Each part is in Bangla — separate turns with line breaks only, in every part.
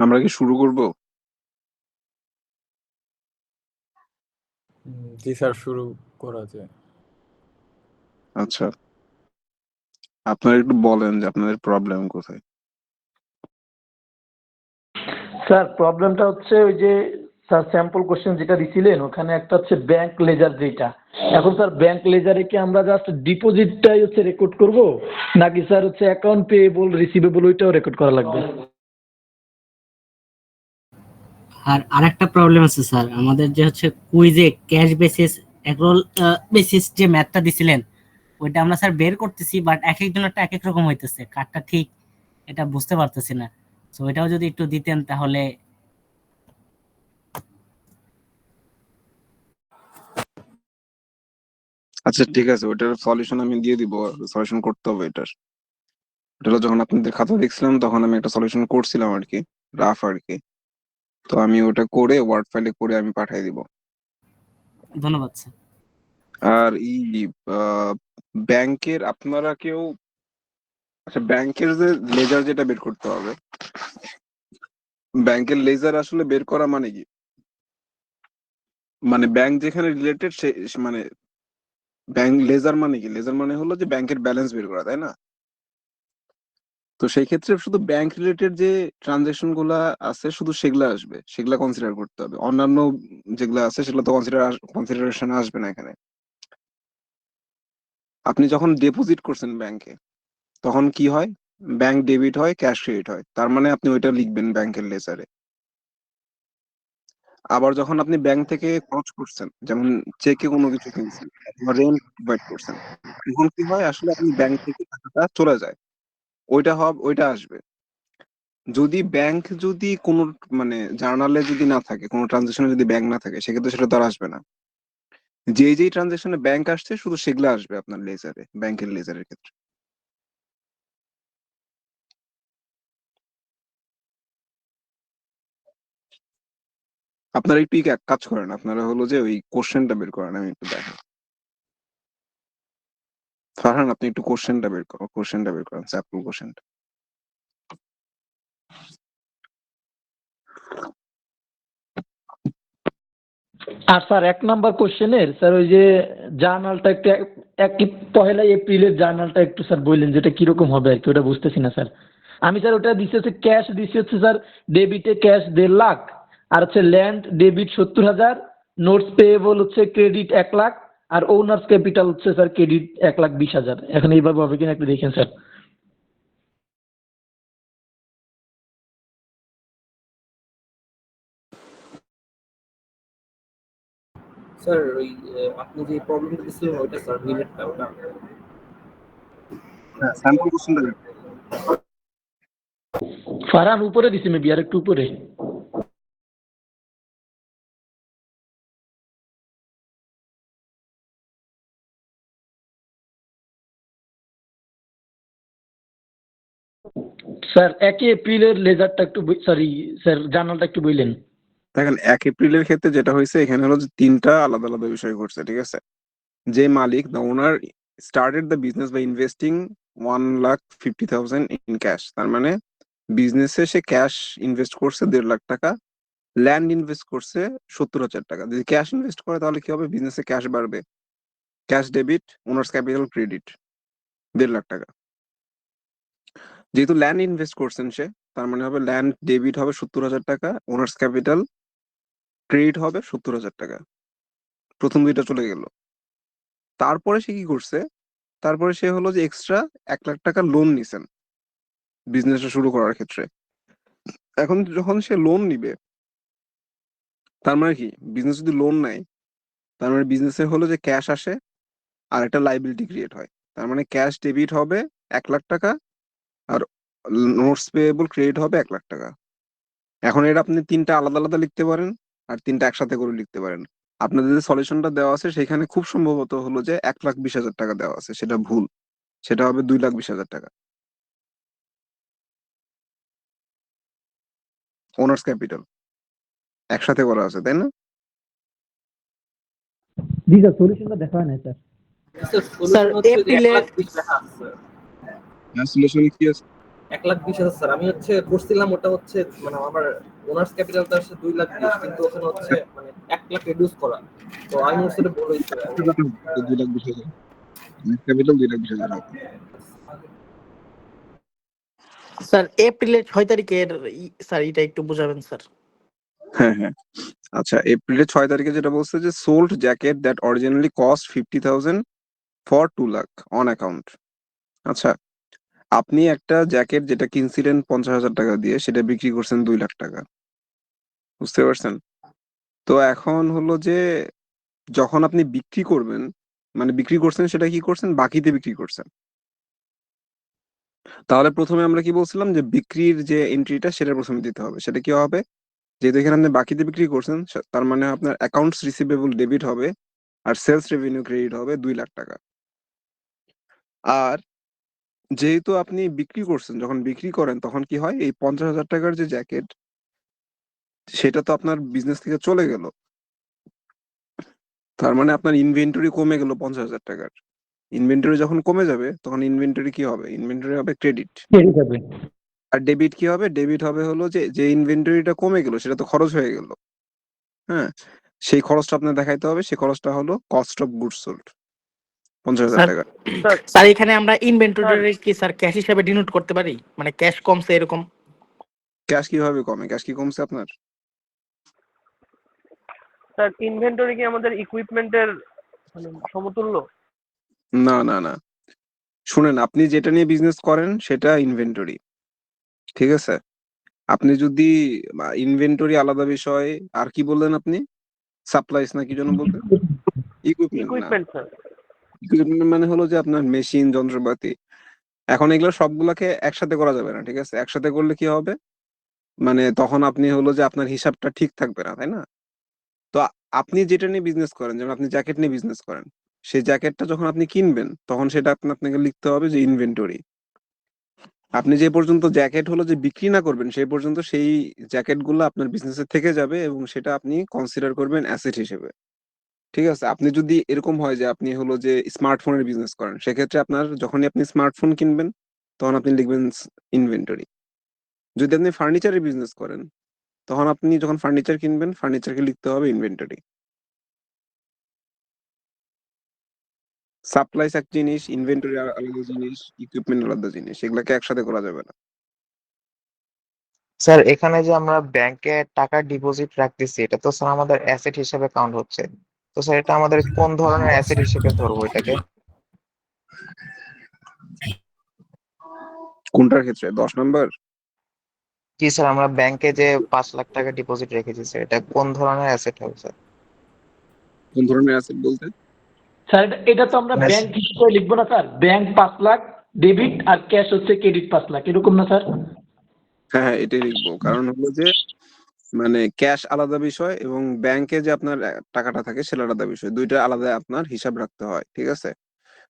আমরা কি শুরু করব?
জি স্যার, শুরু করা যায়।
আচ্ছা, আপনারা একটু বলেন যে আপনাদের প্রবলেম কোথায়।
স্যার প্রবলেমটা হচ্ছে ওই যে স্যার স্যাম্পল কোশ্চেন যেটা দিছিলেন ওখানে একটা হচ্ছে ব্যাংক লেজার যেটা, এখন স্যার ব্যাংক লেজারে কি আমরা জাস্ট ডিপোজিটটাই হচ্ছে রেকর্ড করব নাকি স্যার হচ্ছে অ্যাকাউন্ট পেয়েবল রিসিভেবল ওইটাও রেকর্ড করা লাগবে?
আর আরেকটা প্রবলেম আছে স্যার, আমাদের যে হচ্ছে কুইজে ক্যাশ বেসিস এগ্রোল বেসিস যে ম্যাথটা দিছিলেন ওইটা আমরা স্যার বের করতেছি, বাট এক একজনেরটা এক এক রকম হইতেছে, কারটা ঠিক এটা বুঝতে পারতেছি না। তো এটাও যদি একটু দিতেন তাহলে।
আচ্ছা ঠিক আছে, ওটার সলিউশন আমি দিয়ে দিব। সলিউশন করতে হবে এটার। ওটা হলো যখন আপনাদের খাতা দেখছিলাম তখন আমি একটা সলিউশন করছিলাম আর কি, রাফ আর কি। তো আমি ওটা করে ওয়ার্ড ফাইলে করে আমি পাঠিয়ে দিব।
ধন্যবাদ স্যার।
আর ব্যাংকের আপনারা কেউ, আচ্ছা ব্যাংকের যে লেজার যেটা বের করতে হবে, ব্যাংকের লেজার আসলে বের করা মানে কি, মানে ব্যাংক যেখানে রিলেটেড মানে ব্যাংক লেজার মানে কি, লেজার মানে হলো যে ব্যাংকের ব্যালেন্স বের করা, তাই না? তো সেই ক্ষেত্রে শুধু ব্যাংক রিলেটেড যে ট্রানজাকশন গুলা আছে শুধু সেগুলা আসবে, সেগুলা কনসিডার করতে হবে। অন্যান্য যেগুলো আছে সেগুলো তো কনসিডারেশন আসবে না এখানে। আপনি যখন ডিপোজিট করছেন ব্যাংকে তখন কি হয়, ব্যাংক ডেবিট হয়, ক্যাশ ক্রেডিট হয়, তার মানে আপনি ওইটা লিখবেন ব্যাংকের লেজারে। আবার যখন আপনি ব্যাংক থেকে খরচ করছেন, যেমন চেকে কোনো কিছু কিনছেন অথবা রেন্ট প্রোভাইড করছেন, তখন কি হয় আসলে আপনি ব্যাংক থেকে টাকাটা চলে যায়, ওইটা আসবে। যদি ব্যাংক যদি কোনো মানে জার্নালে যদি না থাকে, কোনো ট্রানজাকশনে যদি ব্যাংক না থাকে, সেক্ষেত্রে সেটা তো আর আসবে না। যেই ট্রানজাকশনে ব্যাংক আসছে শুধু সেগুলো আসবে আপনার লেজারে, ব্যাংকের লেজারের ক্ষেত্রে। আপনারা একটু এক কাজ করেন, আপনারা হলো যে ওই কোশ্চেনটা বের করেন, আমি একটু দেখেন। ফারহান আপনি একটু কোশ্চেনটা বের করেন, স্যাম্পল কোশ্চেনটা।
আর স্যার 1 নাম্বার কোশ্চেনের স্যার ওই যে জার্নালটা একটু পহেলা এপ্রিলের জার্নালটা একটু স্যার বললেন যেটা কিরকম হবে আর কি, ওটা বুঝতেছি না স্যার। আমি স্যার ওটা দিছি হচ্ছে ক্যাশ দিছি হচ্ছে স্যার, ডেবিটে ক্যাশ 1.5 লাখ, আর হচ্ছে ল্যান্ড ডেবিট 70,000, নোটস পেয়েবল হচ্ছে ক্রেডিট 1 লাখ, আর ওনার্স ক্যাপিটাল হচ্ছে স্যার ক্রেডিট 1,20,000। এখন এইভাবে হবে কিনা একটু দেখেন স্যার।
স্যার ওই আপনি যে প্রবলেমটা দিচ্ছিলেন ওইটা স্যার রিলেটটা ওটা।
হ্যাঁ স্যাম্পল কোশ্চেনটা বের করেন।
ফারহান উপরে দিছি মেবি, আর একটু উপরে। স্যার 1 এপ্রিলের লেজারটা একটু সরি স্যার জার্নালটা একটু বললেন।
দেখেন 1 এপ্রিলের ক্ষেত্রে যেটা হয়েছে এখানে হলো যে তিনটা আলাদা আলাদা বিষয় ঘটছে, ঠিক আছে? যে মালিক, the owner started the business by investing 1,50,000 in cash, তার মানে বিজনেসে সে ক্যাশ ইনভেস্ট করছে 1.5 লাখ টাকা, ল্যান্ড ইনভেস্ট করছে 70,000 টাকা। যদি ক্যাশ ইনভেস্ট করে তাহলে কি হবে, বিজনেসে ক্যাশ বাড়বে, cash debit, owners capital credit 1.5 lakh টাকা। যেহেতু ল্যান্ড ইনভেস্ট করছেন সে, তার মানে হবে ল্যান্ড ডেবিট হবে 70,000 টাকা, ওনার্স ক্যাপিটাল ক্রেডিট হবে 70,000 টাকা। প্রথম দুইটা চলে গেল। তারপরে সে কি করছে, তারপরে সে হলো যে এক্সট্রা 1 লাখ টাকা লোন নিছেন বিজনেসটা শুরু করার ক্ষেত্রে। এখন যখন সে লোন নিবে, তার মানে কি, বিজনেস যদি লোন নেয় তার মানে বিজনেসে হলো যে ক্যাশ আসে আর একটা লাইবিলিটি ক্রিয়েট হয়। তার মানে ক্যাশ ডেবিট হবে 1 লাখ টাকা, আর নোটস পেয়েবল ক্রেডিট হবে 1 লাখ টাকা। এখন এটা আপনি তিনটা আলাদা আলাদা লিখতে পারেন আর তিনটা একসাথে করে লিখতে পারেন। আপনাদের যে সলিউশনটা দেওয়া আছে সেখানে খুব সম্ভবত হলো যে 1,20,000 টাকা দেওয়া আছে, সেটা ভুল, সেটা হবে 2,20,000 টাকা ওনার্স ক্যাপিটাল একসাথে করা আছে, তাই না?
জি স্যার, সলিউশনটা দেখা হয় না স্যার।
স্যার সলিউশন হচ্ছে যে 1,20,000 লেখা আছে।
সলিউশনে কি আছে?
1,20,000 স্যার। আমি হচ্ছে করছিলাম ওটা হচ্ছে মানে আমার ওনার্স ক্যাপিটালটা হচ্ছে 2,20,000, কিন্তু ওখানে হচ্ছে মানে 1,00,000 রিডিউস করা। তো আমি হচ্ছে এটা বলে দিচ্ছি।
2,20,000 ক্যাপিটাল 2,20,000 হবে।
স্যার এপ্রিলের 6 তারিখের স্যার এটা একটু বুঝাবেন স্যার।
হ্যাঁ হ্যাঁ, আচ্ছা এপ্রিলের 6 তারিখে যেটা বলছে যে sold jacket that originally cost 50,000 for 2 lakh on account. আচ্ছা, আপনি একটা জ্যাকেট যেটা কিনছিলেন 50,000 টাকা দিয়ে সেটা বিক্রি করছেন 2 লাখ টাকা, বুঝতে পারছেন? তো এখন হলো যে যখন আপনি বিক্রি করবেন, মানে বিক্রি করছেন সেটা কি করছেন, বাকিতে বিক্রি করছেন। তাহলে প্রথমে আমরা কি বলছিলাম যে বিক্রির যে এন্ট্রিটা সেটা প্রথমে দিতে হবে। সেটা কি হবে, যেহেতু এখানে আপনি বাকিতে বিক্রি করছেন তার মানে আপনার অ্যাকাউন্টস রিসিভেবল ডেবিট হবে আর সেলস রেভিনিউ ক্রেডিট হবে 2 লাখ টাকা। আর যেহেতু আপনি বিক্রি করছেন, যখন বিক্রি করেন তখন কি হয়, এই 50,000 টাকার যে জ্যাকেট সেটা তো আপনার বিজনেস থেকে চলে গেল। তার মানে আপনার ইনভেন্টরি কমে গেল 50,000 টাকার। ইনভেন্টরি যখন কমে যাবে তখন ইনভেন্টরি কি হবে, ইনভেন্টরি হবে ক্রেডিট।
ঠিক আছে।
আর ডেবিট কি হবে, ডেবিট হবে হলো যে যে ইনভেন্টরিটা কমে গেল সেটা তো খরচ হয়ে গেল। হ্যাঁ, সেই খরচটা আপনার দেখাইতে হবে, সেই খরচটা হলো cost of goods sold, 50,000
sir
টাকা।
স্যার এখানে আমরা ইনভেন্টরি কি স্যার ক্যাশ হিসাবে ডিনোট করতে পারি, মানে ক্যাশ কমছে এরকম?
ক্যাশ কিভাবে কমে, ক্যাশ কি কমছে আপনার?
স্যার ইনভেন্টরি কি আমাদের ইকুইপমেন্টের মানে সমতুল্য?
না না না, শুনেন, আপনি যেটা নিয়ে বিজনেস করেন সেটা ইনভেন্টরি, ঠিক আছে? আপনি যদি ইনভেন্টরি আলাদা বিষয়, আর কি বললেন আপনি, সাপ্লাইস না কি যেন বললেন, ইকুইপমেন্ট না।
Equipment sir.
ইকুইপমেন্ট মানে হলো যে আপনার মেশিন যন্ত্রপাতি। এখন এগুলো সবগুলাকে একসাথে করা যাবে না, ঠিক আছে? একসাথে করলে কি হবে, মানে তখন আপনি হলো যে আপনার হিসাবটা ঠিক থাকবে না, তাই না? তো আপনি যেটা নিয়ে বিজনেস করেন, যেমন আপনি জ্যাকেট নিয়ে বিজনেস করেন, সেই জ্যাকেটটা যখন আপনি কিনবেন তখন সেটা আপনাকে লিখতে হবে যে ইনভেন্টরি। আপনি যে পর্যন্ত জ্যাকেট হলো যে বিক্রি না করবেন সেই পর্যন্ত সেই জ্যাকেট গুলো আপনার বিজনেসে থেকে যাবে এবং সেটা আপনি কনসিডার করবেন অ্যাসেট হিসেবে, ঠিক আছে? আপনি যদি এরকম হয় যে আপনি হলো যে স্মার্টফোনের বিজনেস করেন, সেক্ষেত্রে আপনার যখনই আপনি স্মার্টফোন কিনবেন তখন আপনি লিখবেন ইনভেন্টরি। যদি আপনি ফার্নিচারের বিজনেস করেন তখন আপনি যখন ফার্নিচার কিনবেন ফার্নিচারকে লিখতে হবে ইনভেন্টরি। সাপ্লাইস এক জিনিস, ইনভেন্টরি আলাদা জিনিস, ইকুইপমেন্ট আলাদা জিনিস, এগুলাকে একসাথে করা যাবে না।
স্যার এখানে যে আমরা ব্যাংকে টাকা ডিপোজিট রাখতেছি এটা তো স্যার আমাদের অ্যাসেট হিসেবে কাউন্ট হচ্ছে। তো স্যার এটা আমাদের কোন ধরনের অ্যাসেট হিসেবে ধরবো এটাকে?
কোনটার ক্ষেত্রে, 10 নম্বর?
জি স্যার, আমরা ব্যাংকে যে 5 লাখ টাকা ডিপোজিট রেখেছি স্যার, এটা কোন ধরনের অ্যাসেট হবে স্যার?
কোন ধরনের অ্যাসেট বলতে?
স্যার এটা তো আমরা
মানে
ব্যাংক হিসেবে লিখবো না স্যার, ব্যাংক 5 লাখ ডেবিট আর ক্যাশ হচ্ছে ক্রেডিট 5 লাখ, এরকম না স্যার?
হ্যাঁ হ্যাঁ, এটাই লিখবো। কারণ হলো যে মানে ক্যাশ আলাদা বিষয় এবং ব্যাংকে যে আপনার টাকাটা থাকে সেটা আলাদা বিষয়, দুইটা আলাদা আপনার হিসাব রাখতে হয়, ঠিক আছে?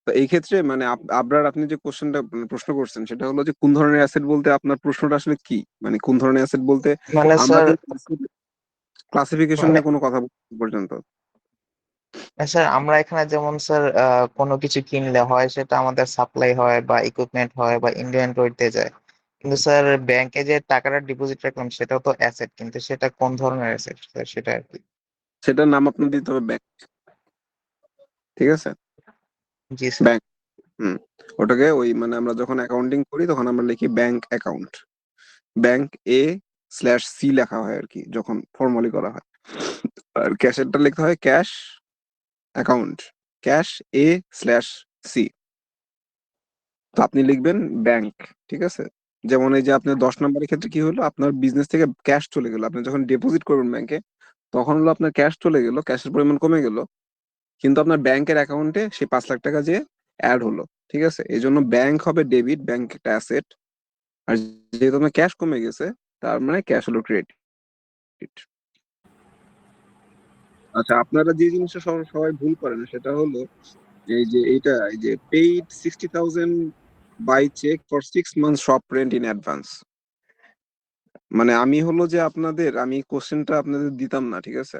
তো এই ক্ষেত্রে মানে আবরার আপনি যে কোশ্চেনটা প্রশ্ন করছেন সেটা হলো যে কোন ধরনের অ্যাসেট বলতে আপনার প্রশ্নটা আসলে কি, মানে কোন ধরনের অ্যাসেট বলতে
মানে
আমরা
স্যার
কিন্তু ক্লাসিফিকেশন
মানে
নিয়ে কোনো কথা বলতে পর্যন্ত।
স্যার আমরা এখানে যেমন স্যার কোনো কিছু কিনলে হয় সেটা আমাদের সাপ্লাই হয় বা ইকুইপমেন্ট হয় বা ইনভেন্টরিতে যায়, কিন্তু স্যার ব্যাংকে যে টাকাটা ডিপোজিট রাখলাম সেটাও তো অ্যাসেট, কিন্তু সেটা কোন ধরনের অ্যাসেট স্যার সেটা আর কি।
সেটার নাম আপনার দিতে হবে ব্যাংক, ঠিক আছে?
জি স্যার।
ব্যাংক, হুম। ওটাকে ওই মানে আমরা যখন অ্যাকাউন্টিং করি তখন আমরা লিখি ব্যাংক অ্যাকাউন্ট, ব্যাংক A/C লেখা হয় আর কি যখন ফর্মালি করা হয়। আর ক্যাশেরটা লিখতে হয় ক্যাশ অ্যাকাউন্ট, ক্যাশ A/C। তো আপনি লিখবেন ব্যাংক, ঠিক আছে? যেমন এই যে আপনার 10 নম্বরের ক্ষেত্রে কি হলো, আপনার বিজনেস থেকে ক্যাশ চলে গেল, আপনি যখন ডিপোজিট করবেন ব্যাংকে তখন হলো আপনার ক্যাশ চলে গেল, ক্যাশের পরিমাণ কমে গেল, কিন্তু আপনার ব্যাংকের অ্যাকাউন্টে সেই 5 লাখ টাকা যে অ্যাড হলো, ঠিক আছে? এই জন্য ব্যাংক হবে ডেবিট, ব্যাংক একটা অ্যাসেট। আর যেহেতু আপনার ক্যাশ কমে গেছে তার মানে ক্যাশ হলো ক্রেডিট। আচ্ছা, আপনারা যে জিনিসটা সবাই ভুল করেন সেটা হলো এই যে paid 60,000 by cheque for 6 months shop rent in advance. মানে আমি হলো যে আমি কোশ্চেনটা আপনাদের দিতাম না, ঠিক আছে?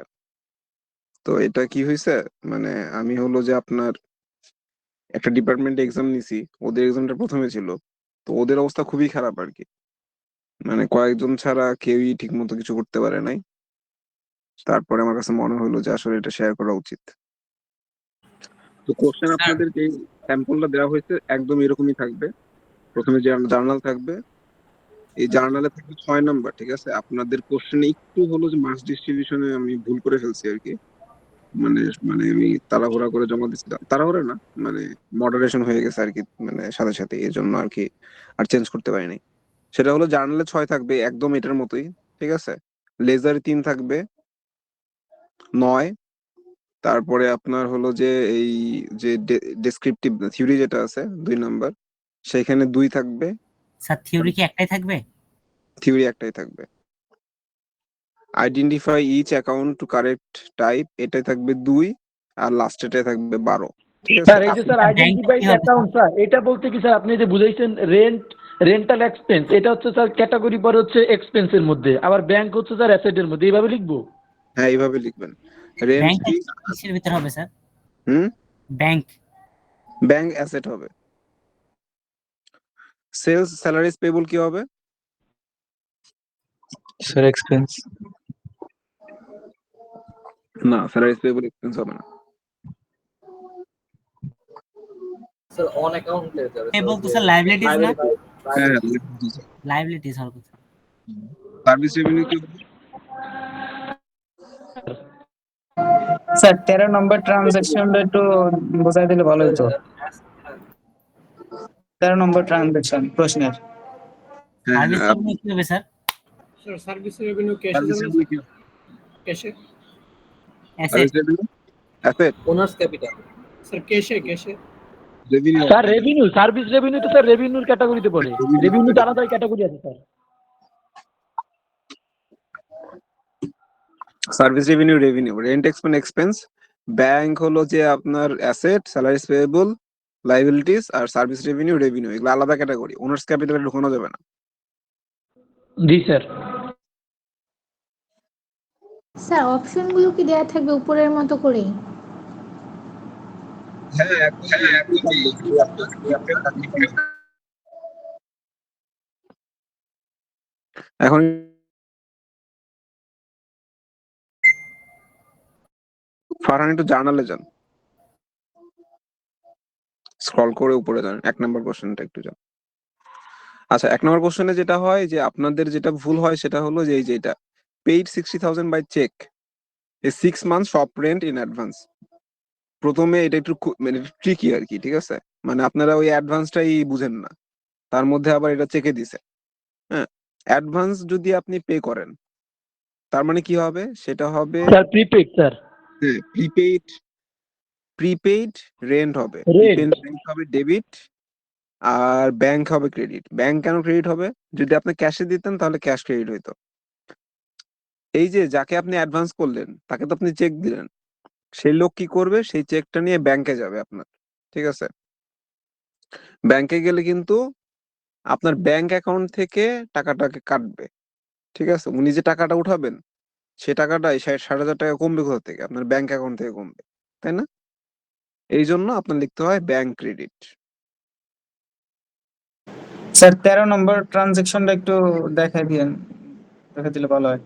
তো এটা কি হয়েছে, মানে আমি হলো যে আপনার একটা ডিপার্টমেন্টে এক্সাম নিছি, ওদের এক্সামটা প্রথমে ছিল, তো তো ওদের অবস্থা খুবই খারাপ আর কি, মানে কয়েকজন ছাড়া কেউই ঠিক মতো কিছু করতে পারে নাই। তারপরে আমার কাছে মনে হলো যে আসলে এটা শেয়ার করা উচিত। তো কোশ্চেন
স্যার
আপনাদেরকে স্যাম্পলটা দেওয়া হয়েছে একদম এরকমই থাকবে। প্রথমে জার্নাল থাকবে, এই জার্নালে থাকবে 6 নাম্বার, ঠিক আছে। আপনাদের কোশ্চেনে একটু হলো যে মাস ডিস্ট্রিবিউশনে আমি ভুল করে ফেলছি আর কি, মানে মানে আমি তাড়াহুড়া করে জমা দিচ্ছিলাম, তাড়াহুড়া না মানে মডারেশন হয়ে গেছে আর কি, মানে সাথে সাথে এই জন্য আর কি আর চেঞ্জ করতে পারিনি। সেটা হলো জার্নালে 6 থাকবে একদম এটার মতোই, ঠিক আছে। লেজারে 3 থাকবে 9। তারপরে আপনার হলো যে এই যে ডেসক্রিপটিভ থিওরি যেটা আছে 2 নাম্বার, সেখানে 2 থাকবে।
স্যার থিওরি কি একটাই থাকবে?
থিওরি একটাই থাকবে। Identify each account to correct type, এটাই থাকবে 2, আর লাস্টেটাই থাকবে 12, ঠিক আছে।
স্যার এই যে স্যার
ব্যাংকটা
আইডেন্টিফাইড
কি হবে স্যার?
অ্যাকাউন্ট, স্যার এটা বলতে কি স্যার আপনি যে বুঝাইছেন রেন্টাল এক্সপেন্স, এটা হচ্ছে স্যার ক্যাটাগরি পরে হচ্ছে এক্সপেন্সের মধ্যে, আবার ব্যাংক হচ্ছে স্যার অ্যাসেটের মধ্যে, এইভাবে লিখবো?
হ্যাঁ এইভাবে লিখবেন। রেন্ট
ব্যাংকটা
কি?
কিসের ভিতর হবে স্যার?
হুম,
ব্যাংক
ব্যাংক অ্যাসেট হবে। সেলস স্যালারিজ পেবল কি হবে?
Sir expense.
না, স্যালারিজ পেবল এক্সপেন্স হবে না।
স্যার অন অ্যাকাউন্টে যাবে
পেবল তো স্যার লাইবিলিটিস না?
হ্যাঁ,
লাইবিলিটিস হবে স্যার।
সার্ভিস রেভিনিউ কি হবে?
স্যার 13 নম্বর ট্রানজাকশনটা একটু বোঝাই দিলে ভালো হতো। 13 নম্বর ট্রানজাকশন প্রশ্নের।
হ্যাঁ,
সার্ভিস
হ্যাঁ,
রেভিনিউ কি হবে স্যার?
স্যার সার্ভিস রেভিনিউ ক্যাশে
সার্ভিস
যাবে
রেভিনিউ কি হবে?
ক্যাশে
asset.
Service revenue asset
owner's capital.
Sir ক্যাশে
revenue.
Sir revenue, service revenue তো স্যার রেভিনিউর ক্যাটাগরিতে পড়ে, রেভিনিউ তো আলাদা ক্যাটাগরি আছে sir.
Service revenue rent expense expense, bank হলো যে আপনার অ্যাসেট, স্যালারিজ পেয়েবল, লাইবিলিটিস, আর সার্ভিস রেভিনিউ এগুলো আলাদা ক্যাটাগরি, ওনার্স ক্যাপিটালে ঢোকানো যাবে না।
জি স্যার।
স্যার অপশনগুলো কি দেয়া থাকবে উপরের মতো করেই?
হ্যাঁ একদম। এখন ফারহান একটু জার্নালে যান, স্ক্রল করে উপরে যান, 1 নাম্বার কোশ্চেনটা একটু যান। আচ্ছা, 1 নাম্বার কোশ্চেনে যেটা হয় যে আপনাদের যেটা ভুল হয় সেটা হলো যে এই যে এটা paid 60,000 by cheque a 6 month shop rent in advance. প্রথমে এটা একটু মানে ট্রিকি আর কি, ঠিক আছে। মানে আপনারা ওই অ্যাডভান্সটাই বুঝেন না, তার মধ্যে আবার এটা চেকে দিছে। হ্যাঁ, অ্যাডভান্স যদি আপনি পে করেন তার মানে কি হবে, সেটা হবে
sir prepaid sir,
prepaid rent হবে।
রেন্ট।
প্রিপেইড রেন্ট হবে ডেবিট, আর ব্যাংক হবে ক্রেডিট। ব্যাংক কেন ক্রেডিট হবে? যদি আপনি ক্যাশে দিতেন তাহলে ক্যাশ ক্রেডিট হইতো। এই যে যাকে আপনি অ্যাডভান্স করলেন তাকে তো আপনি চেক দিলেন, সেই লোক কি করবে, সেই চেকটা নিয়ে ব্যাংকে যাবে আপনার, ঠিক আছে। ব্যাংকে গেলে কিন্তু আপনার ব্যাংক অ্যাকাউন্ট থেকে টাকাটাকে কাটবে, ঠিক আছে। উনি যে টাকাটা উঠাবেন সে টাকাটাই 60,000 টাকা কমবে কোথা থেকে? আপনার ব্যাংক অ্যাকাউন্ট থেকে কমবে, তাই না? এই জন্য আপনার লিখতে হয় ব্যাংক ক্রেডিট।
স্যার 13 নম্বর ট্রানজাকশনটা একটু দেখাই দিলে ভালো হয়।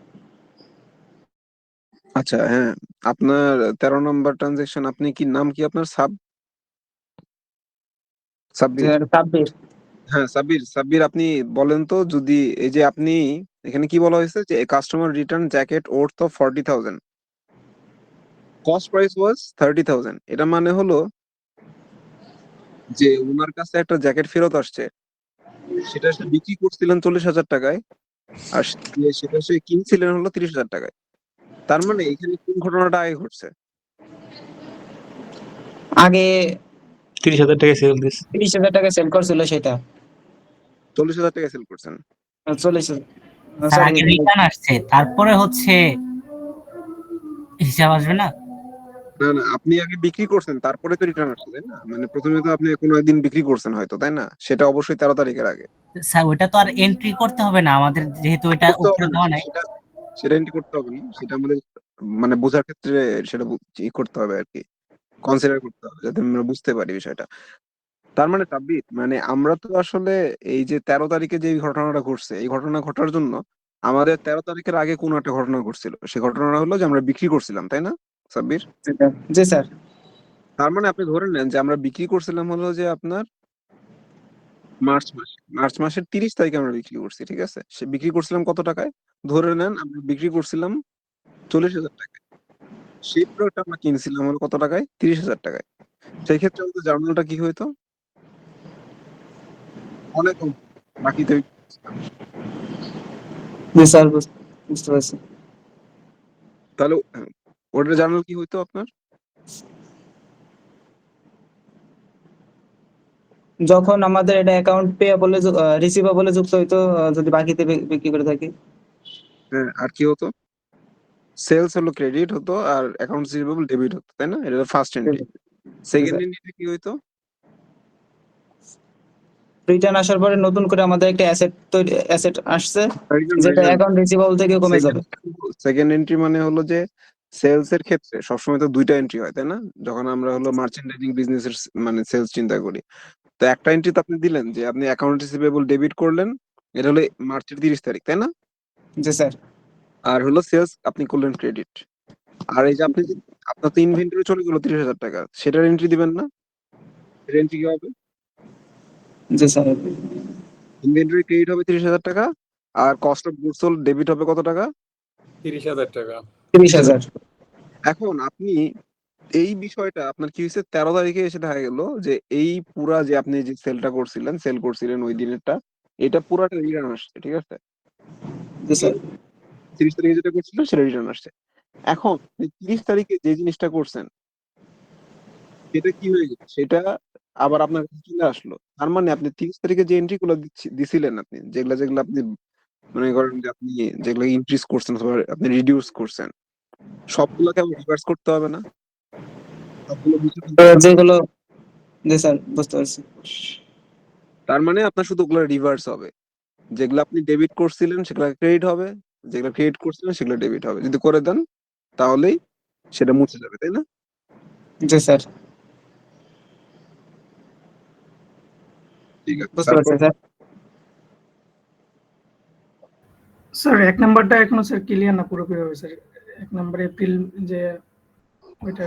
আচ্ছা, হ্যাঁ, আপনার 13 নম্বর ট্রানজেকশন, আপনি কি নাম কি আপনার? সাব্বির।
সাব্বির।
হ্যাঁ, সাব্বির আপনি বলেন তো, যদি এই যে আপনি এখানে কি বলা হয়েছে যে customer return jacket worth of 40,000, cost price was 30,000, এটা মানে হলো যে ওনার কাছে একটা জ্যাকেট ফেরত আসছে, সেটা সে বিক্রি করছিলেন 40,000 টাকায়, আর সেটা সে কিনছিলেন হলো 30,000 টাকায়। তার মানে এখানে কোন ঘটনাটা আগে ঘটছে?
আগে
30,000 টাকা সেল দিস।
30,000 টাকা সেল করছিল, সেটা
40,000 টাকায় সেল করছেন।
40,000।
স্যার আগে রিটার্ন আসছে, তারপরে হচ্ছে হিসাব আসবে না?
না না, আপনি আগে বিক্রি করছেন তারপরে তো রিটার্ন আসছে, তাই না? মানে প্রথমে তো আপনি কোনো একদিন বিক্রি করছেন হয়তো, তাই না? সেটা অবশ্যই 13 তারিখের আগে।
স্যার ওটা তো আর এন্ট্রি করতে হবে না আমাদের, যেহেতু এটা
করতে হবে
উপরে
না,
দেওয়া নাই।
সেটা এন্ট্রি করতে হবে না, সেটা আমাদের মানে বোঝার ক্ষেত্রে সেটা করতে হবে আর কি, কনসিডার করতে হবে যাতে আমরা বুঝতে পারি বিষয়টা। তার মানে সাব্বির, মানে আমরা তো আসলে এই যে 13 তারিখে যে ঘটনাটা ঘটছে, এই ঘটনা ঘটার জন্য আমাদের 13 তারিখের আগে কোন একটা ঘটনা ঘটছিল। সেই ঘটনাটা হলো যে আমরা বিক্রি করছিলাম, তাই না সাব্বির?
জি স্যার।
তার মানে আপনি ধরে নেন যে আমরা বিক্রি করছিলাম হলো যে আপনার মার্চ মাসের 30 তারিখে আমরা বিক্রি করছি, ঠিক আছে? সে বিক্রি করছিলাম কত টাকায়? ধরে নেন আমরা বিক্রি করছিলাম 40,000 টাকায়। সেই প্রোডাক্ট আমরা কিনছিলাম হলো কত টাকায়? 30,000 টাকায়। সেই ক্ষেত্রে আমাদের জার্নালটা কি হইতো? অনেক কম, বাকিতে
জি স্যার, বুঝতে পারছি।
তাহলে ওটার জার্নাল কি হইতো আপনার?
যখন আমাদের এটা অ্যাকাউন্ট পেয়াবলে রিসিভেবলে যুক্ত হইতো, যদি বাকিতে বিক্রি করে থাকি।
হ্যাঁ, আর কি হতো? সেলস হলো ক্রেডিট হতো আর অ্যাকাউন্ট রিসিভেবল ডেবিট হতো, তাই না? এটা ফার্স্ট এন্ট্রি। সেকেন্ড এন্ট্রিতে কি হইতো?
রিটার্ন আসার পরে নতুন করে আমাদের একটা অ্যাসেট আসছে, যেটা
রিটার্ন
অ্যাকাউন্ট রিসিভেবল থেকে কমে যাবে।
সেকেন্ড এন্ট্রি মানে হলো যে সেলস এর ক্ষেত্রে সবসময় তো দুইটা এন্ট্রি হয়, তাই না? যখন আমরা হলো মার্চেন্ডাইজিং বিজনেসের মানে সেলস চিন্তা করি, তো একটা এন্ট্রি তো আপনি দিলেন যে আপনি অ্যাকাউন্ট রিসিভেবল ডেবিট করলেন, এটা হলো মার্চের 30 তারিখ, তাই না?
জি স্যার।
আর হলো সেলস আপনি করলেন ক্রেডিট। আর এই যে আপনি যে আপনার তো ইনভেন্টরি চলে গেল 30,000 টাকা, সেটার এন্ট্রি দিবেন না? সেটার এন্ট্রি কি হবে?
জি স্যার।
ইনভেন্টরি ক্রেডিট হবে 30,000 টাকা, আর cost of goods sold debit হবে কত টাকা?
30,000 টাকা।
30,000।
এখন আপনি এই বিষয়টা আপনার কি হয়েছে, 13 তারিখে এসে দেখা গেল যে এই পুরা যে আপনি যে সেল করছিলেন ওই দিনেরটা, এটা পুরাটা রিটার্ন আসছে, ঠিক আছে?
জি স্যার।
30 তারিখে যেটা করছিলেন সেটা রিটার্ন আসছে। এখন আপনি 30 তারিখে যে জিনিসটা করছেন সেটা কি হয়ে গেল, সেটা আবার আপনার কাছে চলে আসলো। তার মানে আপনি 30 তারিখে যে এন্ট্রি গুলো দিছিলেন, আপনি যেগুলা যেগুলা আপনি মনে করেন যে আপনি যেগুলো ইনক্রিজ করছেন অথবা আপনি রিডিউস করছেন, সবগুলোকে আবার রিভার্স করতে হবে না? সবগুলো মুছে ফেলতে হবে না?
যেগুলো, জি স্যার, বুঝতে পারছি।
তার মানে আপনার শুধু ওগুলো রিভার্স হবে। যেগুলো আপনি ডেবিট করছিলেন সেগুলো ক্রেডিট হবে, যেগুলো ক্রেডিট করছিলেন সেগুলো ডেবিট হবে। যদি করে দেন তাহলেই সেটা মুছে যাবে, তাই না?
জি স্যার,
ঠিক আছে,
বুঝতে
তারপর
পারছি স্যার।
স্যার 1 নাম্বারটা এখনো স্যার ক্লিয়ার না পুরোপুরি হবে স্যার। 1 নাম্বার এপ্রিল যে ওইটা।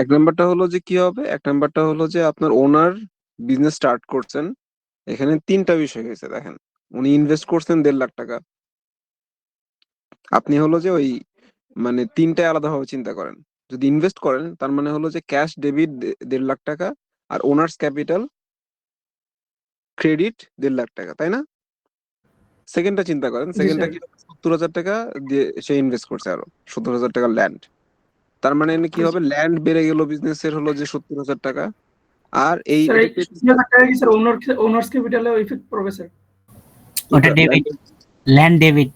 এক নাম্বারটা হলো যে কি হবে, এক নাম্বারটা হলো যে আপনার ওনার বিজনেস স্টার্ট করছেন। এখানে তিনটা বিষয় হয়েছে, দেখেন। উনি ইনভেস্ট করছেন 1.5 লাখ টাকা। আপনি হলো যে ওই মানে তিনটায় আলাদাভাবে চিন্তা করেন। যদি ইনভেস্ট করেন তার মানে হলো যে ক্যাশ ডেবিট 1.5 লাখ টাকা, আর ওনার্স ক্যাপিটাল ক্রেডিট 1.5 লাখ টাকা, তাই না? সেকেন্ডটা চিন্তা করেন,
জি
সেকেন্ডটা
স্যার।
কি? 70,000 টাকা দিয়ে সে ইনভেস্ট করছে, আরো 70,000 টাকা ল্যান্ড। তার মানে এনে কি হবে, ল্যান্ড বেড়ে গেল বিজনেসের হলো যে 70,000 টাকা। আর এই
স্যার এই
এটা পেতে
70,000 টাকা কি স্যার ওনার্স ক্যাপিটালে ইফেক্ট পড়বে স্যার?
ওটা debit, land debit.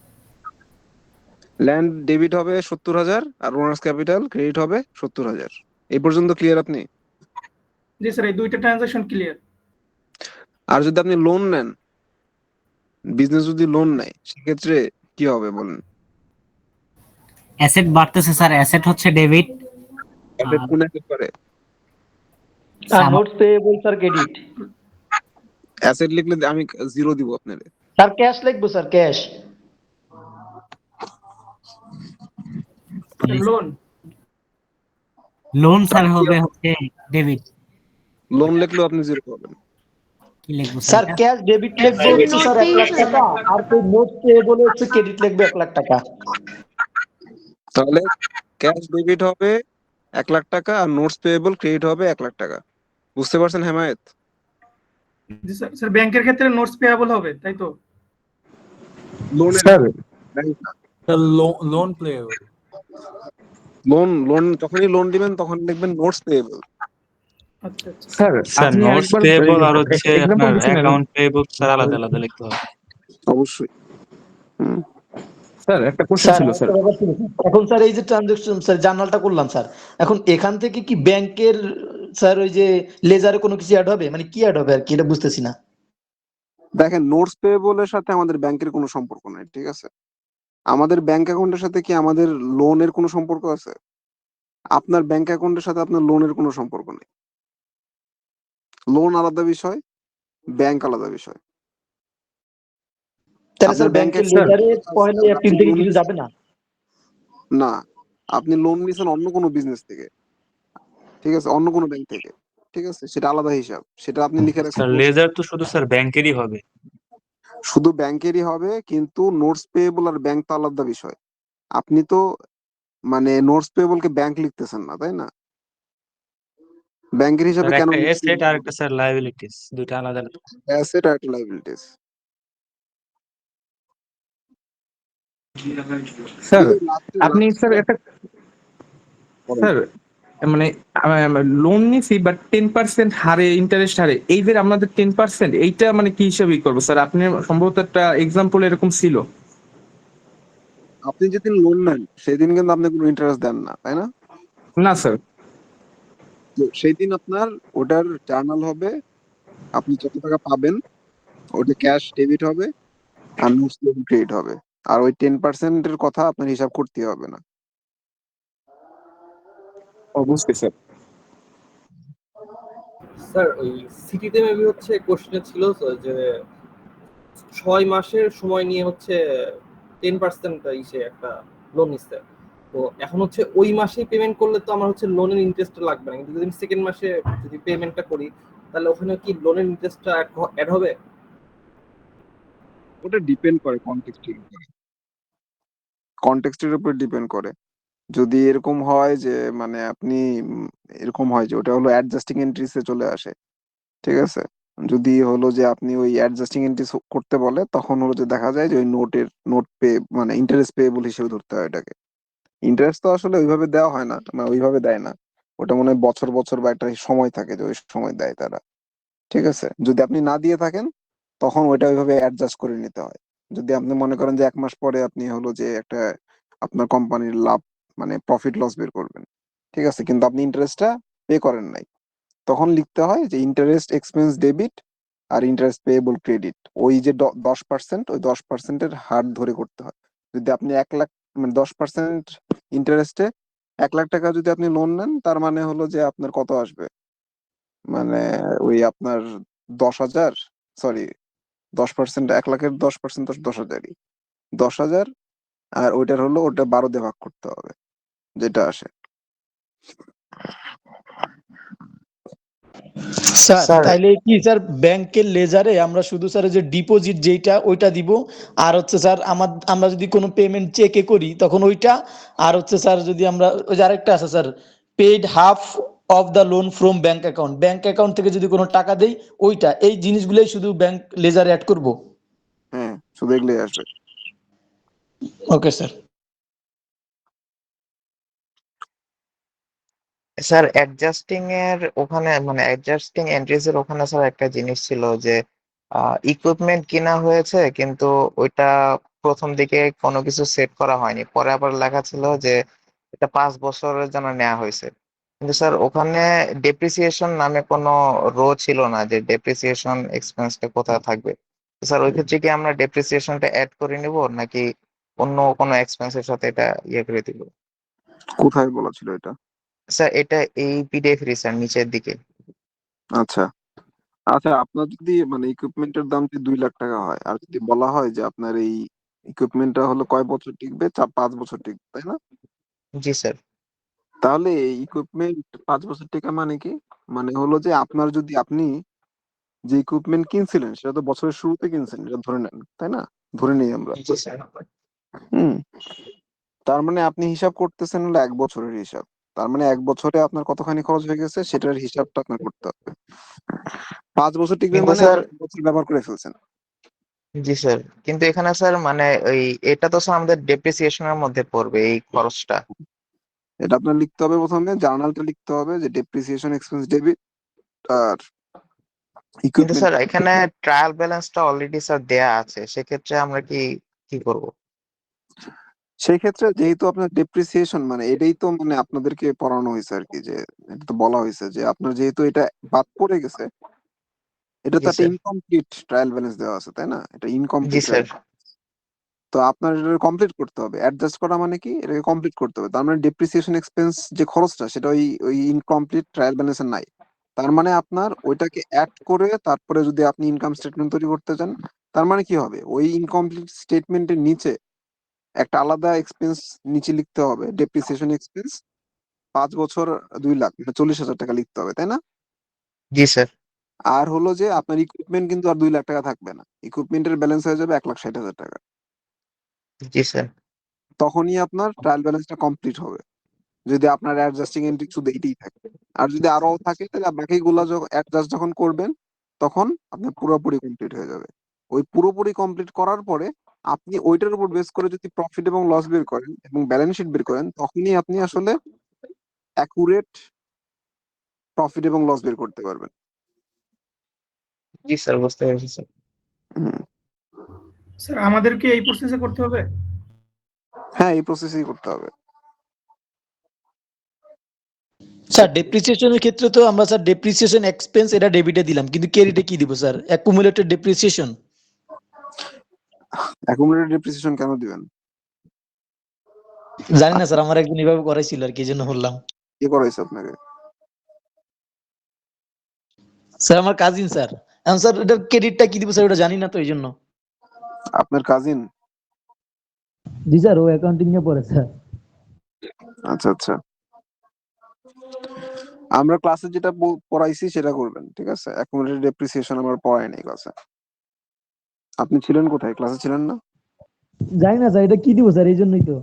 Land debit হবে 70,000 আর ওনার্স ক্যাপিটাল ক্রেডিট হবে 70,000। এই পর্যন্ত ক্লিয়ার আপনি?
জি স্যার, এই দুইটা ট্রানজাকশন ক্লিয়ার।
আর যদি আপনি লোন নেন, বিজনেস যদি লোন নেয়, সেক্ষেত্রে কি হবে বলেন?
অ্যাসেট বাড়তেছে স্যার, অ্যাসেট হচ্ছে ডেবিট।
অ্যাসেট কোন অ্যাসেট করে?
আর notes payable sir credit.
Asset লিখলে আমি 0 দিব আপনারে।
স্যার ক্যাশ লিখবো sir, cash.
Loan
loan sir হবে হচ্ছে ডেবিট।
লোন লিখলেও আপনি 0 পাবেন।
কি লিখবো
স্যার
স্যার?
ক্যাশ ডেবিট লিখবো হচ্ছে স্যার 1 লাখ টাকা, আর নোটস পেয়েবল হচ্ছে ক্রেডিট লিখবো 1 লাখ টাকা।
তাহলে ক্যাশ ডেবিট হবে 1 লাখ টাকা আর নোটস পেয়েবল ক্রেডিট হবে 1 লাখ টাকা। বুঝতে পারছেন হেমায়েত?
জি স্যার। স্যার ব্যাংকের ক্ষেত্রে নোটস পেয়াবল হবে, তাই তো?
লোনের
স্যার লোন প্লেয়েবল।
লোন যখনই লোন দিবেন তখন লিখবেন নোটস পেয়েবল।
আচ্ছা আচ্ছা।
স্যার
স্যার
আপনি
নোটস
একবার
পেয়েবল আর হচ্ছে
এক্সাম্পল
আপনার
দিছিলেন।
অ্যাকাউন্ট পেয়েবল স্যার আলাদা আলাদা লিখতে হবে।
অবশ্যই।
স্যার একটা কোশ্চেন
স্যার
ছিল স্যার।
একটা ব্যাপার ছিল স্যার। এখন স্যার এই যে ট্রানজাকশন স্যার জার্নালটা করলাম স্যার, এখন এখান থেকে কি ব্যাংকের স্যার ওই যে লেজারে কোনো কিছু অ্যাড হবে, মানে কি অ্যাড হবে আর কি, এটা বুঝতেছি না।
দেখেন, নোটস পেয়েবলের সাথে আমাদের ব্যাংকের কোনো সম্পর্ক নাই, ঠিক আছে? আমাদের ব্যাংক অ্যাকাউন্টের সাথে কি আমাদের লোনের কোনো সম্পর্ক আছে? আপনার ব্যাংক অ্যাকাউন্টের সাথে আপনার লোনের কোনো সম্পর্ক নেই। লোন আলাদা বিষয়, ব্যাংক আলাদা বিষয়।
তাহলে
আপনার
স্যার
ব্যাংকে
ব্যাংকের লেজারে পহেলা এপ্রিল থেকে কিছু যাবে না?
না, আপনি লোন নিছেন অন্য কোনো বিজনেস থেকে, ঠিক আছে, অন্য কোনো ব্যাংক থেকে, ঠিক আছে, সেটা আলাদা হিসাব, সেটা আপনি লিখে রাখছেন
স্যার
notes এ।
লেজার তো শুধু স্যার ব্যাংকেরই হবে।
শুধু ব্যাংকেরই হবে, কিন্তু নোটস পেয়েবল আর ব্যাংক তো আলাদা বিষয়। আপনি তো মানে নোটস পেয়েবল কে ব্যাংক লিখতেছেন না, তাই না? ব্যাংকের হিসাবে
স্যার
কেন
একটা
নোটস
এসেট আর একটা স্যার লায়াবিলিটিস, দুইটা আলাদা আলাদা।
অ্যাসেট আর লাইবিলিটিস?
স্যার আপনি স্যার একটা স্যার মানে লোন নিছি বাট 10% হারে ইন্টারেস্ট হারে এই যে আমাদের 10% এইটা মানে কি হিসাবে করবো স্যার? আপনি সম্ভবত একটা এক্সাম্পল এরকম ছিল।
আপনি যেদিন লোন নেন সেদিন কিন্তু আপনি কোনো ইন্টারেস্ট দেন না, তাই না?
না স্যার।
তো সেই দিন আপনার ওটার জার্নাল হবে, আপনি যত টাকা পাবেন ওটা ক্যাশ ডেবিট হবে আর নোটস ক্রেডিট হবে। আর ওই 10% কথা আপনার হিসাব করতে হবে না।
অবশ্যই স্যার।
স্যার ওই সিটিতে মেবি হচ্ছে কোশ্চেন ছিল তো যে 6 মাসের সময় নিয়ে হচ্ছে 10% ইসে একটা লোন নিচ্ছে। তো এখন হচ্ছে ওই মাসেই পেমেন্ট করলে তো আমার হচ্ছে লোনের ইন্টারেস্ট লাগবে না, কিন্তু যদি সেকেন্ড মাসে যদি পেমেন্টটা করি তাহলে ওখানে কি লোনের ইন্টারেস্টটা অ্যাড হবে?
ওটা ডিপেন্ড করে কনটেক্সটের উপরে, কনটেক্সটের উপর ডিপেন্ড করে। যদি এরকম হয় যে মানে আপনি এরকম হয় যে ওটা হলো অ্যাডজাস্টিং এন্ট্রিসে চলে আসে, ঠিক আছে, যদি হলো যে আপনি ওই অ্যাডজাস্টিং এন্ট্রিস করতে বলে তখন হলো যে দেখা যায় যে ওই নোট পে মানে ইন্টারেস্ট পেয়েবল হিসেবে ধরতে হয় এটাকে। ইন্টারেস্ট তো আসলে ওইভাবে দেওয়া হয় না, মানে ওইভাবে দেয় না। ওটা মনে হয় বছর বছর বা একটা সময় থাকে যে ওই সময় দেয় তারা, ঠিক আছে। যদি আপনি না দিয়ে থাকেন তখন ওইটা ওইভাবে অ্যাডজাস্ট করে নিতে হয়। যদি আপনি মনে করেন যে 1 মাস পরে আপনি হলো যে একটা আপনার কোম্পানির লাভ মানে প্রফিট লস বের করবেন, ঠিক আছে, কিন্তু আপনি ইন্টারেস্টটা পে করেন নাই, তখন লিখতে হয় যে ইন্টারেস্ট এক্সপেন্স ডেবিট আর ইন্টারেস্ট পেয়েবল ক্রেডিট। ওই যে 10%, ওই 10%-এর হার ধরে করতে হয়। যদি আপনি 1 লাখ মানে 10% ইন্টারেস্টে 1 লাখ টাকা যদি আপনি লোন নেন, তার মানে হলো যে আপনার কত আসবে, মানে ওই আপনার 10,000, সরি 10%, 1 লাখের 10% 10,000ই 10,000। আর ওইটার হলো ওটা 12 দিয়ে ভাগ করতে হবে, যেটা আসে।
স্যার
স্যার
তাইলে কি স্যার ব্যাংকের লেজারে আমরা শুধু স্যার যে ডিপোজিট যেইটা ওইটা দিব, আর হচ্ছে স্যার আমরা যদি কোনো পেমেন্ট চেকে করি তখন ওইটা, আর হচ্ছে স্যার যদি আমরা ওই যে আরেকটা আছে sir, paid half of the loan from bank account থেকে যদি কোনো টাকা দেই ওইটা, এই জিনিসগুলোই শুধু ব্যাংক লেজারে অ্যাড করব।
হ্যাঁ, শুধু এগুলোই আসবে।
Okay sir.
স্যার অ্যাডজাস্টিং এর ওখানে মানে অ্যাডজাস্টিং এন্ট্রিজ এর ওখানে স্যার একটা জিনিস ছিল যে ইকুইপমেন্ট কিনা হয়েছে কিন্তু ওইটা প্রথম দিকে কোনো কিছু সেট করা হয়নি, পরে আবার লেখা ছিল যে এটা 5 বছরের জন্য নেওয়া হয়েছে। কিন্তু স্যার ওখানে ডেপ্রিসিয়েশন নামে কোনো রো ছিল না যে ডেপ্রিসিয়েশন এক্সপেন্সটা কোথায় থাকবে। স্যার ওই ক্ষেত্রে কি আমরা ডেপ্রিসিয়েশনটা অ্যাড করে নিব নাকি অন্য কোনো এক্সপেন্সের সাথে এটা ইয়ে করে দিব?
কোথায় বলা ছিল এটা?
স্যার এটা এই পিডিএফ এর স্যার নিচের দিকে।
আচ্ছা আচ্ছা, আপনার যদি মানে ইকুইপমেন্টের দাম যদি 2 লাখ টাকা হয়, আর যদি বলা হয় যে আপনার এই ইকুইপমেন্টটা হলো কয় বছর টিকবে, 5 বছর টিকবে, তাই না?
জি স্যার।
তাহলে এই ইকুইপমেন্ট 5 বছর টিকা মানে কি? মানে হলো যে আপনার যদি আপনি যে ইকুইপমেন্ট কিনছিলেন সেটা তো বছরের শুরুতে কিনছেন, এটা ধরে নেন, তাই না? ধরে নিই আমরা।
জি স্যার।
হুম। তার মানে আপনি হিসাব করতেছেন হলো 1 বছরের হিসাব। তার মানে 1 বছরে আপনার কতখানি খরচ হয়ে গেছে সেটার হিসাবটা আপনার করতে হবে। 5 বছর টিকবে
কিন্তু
মানে
স্যার
আপনি 1 বছর ব্যবহার করে ফেলছেন।
জি স্যার, কিন্তু এখানে স্যার মানে ওই এটা তো স্যার আমাদের ডেপ্রিসিয়েশনের মধ্যে পড়বে এই খরচটা।
এটা আপনার লিখতে হবে, প্রথমে জার্নালটা লিখতে হবে যে ডেপ্রিসিয়েশন এক্সপেন্স ডেবিট আর
কিন্তু
ইকুইপমেন্ট।
স্যার এখানে ট্রায়াল ব্যালেন্সটা অলরেডি স্যার দেয়া আছে, সেক্ষেত্রে আমরা কি করব?
সেই ক্ষেত্রে যেহেতু আপনার ডেপ্রিসিয়েশন মানে এটাই তো মানে আপনাদেরকে পড়ানো হয়েছে আর কি, যে এটা তো বলা হয়েছে যে আপনার যেহেতু এটা বাদ পড়ে গেছে, এটা তো
জি
একটা
স্যার।
ইনকমপ্লিট ট্রায়াল ব্যালেন্স দেওয়া আছে, তাই না? এটা
জি
ইনকমপ্লিট
স্যার।
ট্রায়াল। তো আপনার এটা কমপ্লিট করতে হবে, অ্যাডজাস্ট করা মানে কি এটাকে কমপ্লিট করতে হবে। তার মানে ডেপ্রিসিয়েশন এক্সপেন্স যে খরচটা সেটা ওই ওই ইনকমপ্লিট ট্রায়াল ব্যালেন্সে নাই। তার মানে আপনার ওইটাকে অ্যাড করে তারপরে যদি আপনি ইনকাম স্টেটমেন্ট তৈরি করতে চান, তার মানে কি হবে, ওই ইনকমপ্লিট স্টেটমেন্টের নিচে একটা আলাদা এক্সপেন্স নিচে লিখতে হবে, ডেপ্রিসিয়েশন এক্সপেন্স 5 বছর 2 লাখ, 40,000 টাকা লিখতে হবে, তাই না?
জি স্যার।
আর হলো যে আপনার ইকুইপমেন্ট কিন্তু আর 2 লাখ টাকা থাকবে না, ইকুইপমেন্টের ব্যালেন্স হয়ে যাবে 1,60,000 টাকা।
জি স্যার।
তখনই আপনার ট্রায়াল ব্যালেন্সটা কমপ্লিট হবে, যদি আপনার অ্যাডজাস্টিং এন্ট্রি শুধু এইটাই থাকে। আর যদি আরো থাকে তাহলে বাকিগুলো অ্যাডজাস্ট যখন করবেন তখন আপনার পুরোপুরি কমপ্লিট হয়ে যাবে। ওই পুরোপুরি কমপ্লিট করার পরে আপনি ওইটার উপর বেস করে যদি প্রফিট এবং লস বের করেন এবং ব্যালেন্স শিট বের করেন, তখনই আপনি আসলে অ্যাকুরেট প্রফিট এবং লস বের করতে পারবেন।
জি স্যার, বুঝতে পেরেছি স্যার।
স্যার আমাদের কি এই প্রসেসে করতে হবে?
হ্যাঁ, এই প্রসেসই করতে হবে।
স্যার ডেপ্রিসিয়েশনের ক্ষেত্রে তো আমরা স্যার ডেপ্রিসিয়েশন এক্সপেন্স এটা ডেবিটে দিলাম, কিন্তু ক্রেডিটে কি দিব sir? Accumulated depreciation.
Accumulated depreciation কেন দিবেন?
জানি না স্যার, আমার একজন এভাবে করাইছিল আর কি, এই জন্য বললাম।
কে করাইছে আপনাকে?
স্যার আমার কাজিন স্যার। এখন স্যার এটার ক্রেডিটটা কি দিব স্যার ওটা জানি না তো, এই জন্য।
আপনার কাজিন?
জি স্যার, ও অ্যাকাউন্টিং নিয়ে পড়ে স্যার।
আচ্ছা আচ্ছা, আমরা ক্লাসে যেটা পড়াইছি সেটা করবেন, ঠিক আছে? অ্যাকুমুলেটেড ডেপ্রিসিয়েশন আমার পড়াই নাই ক্লাসে। আপনি ছিলেন কোথায়? ক্লাসে ছিলেন না?
জানি না স্যার এটা কি দিব স্যার, এই জন্যই তো।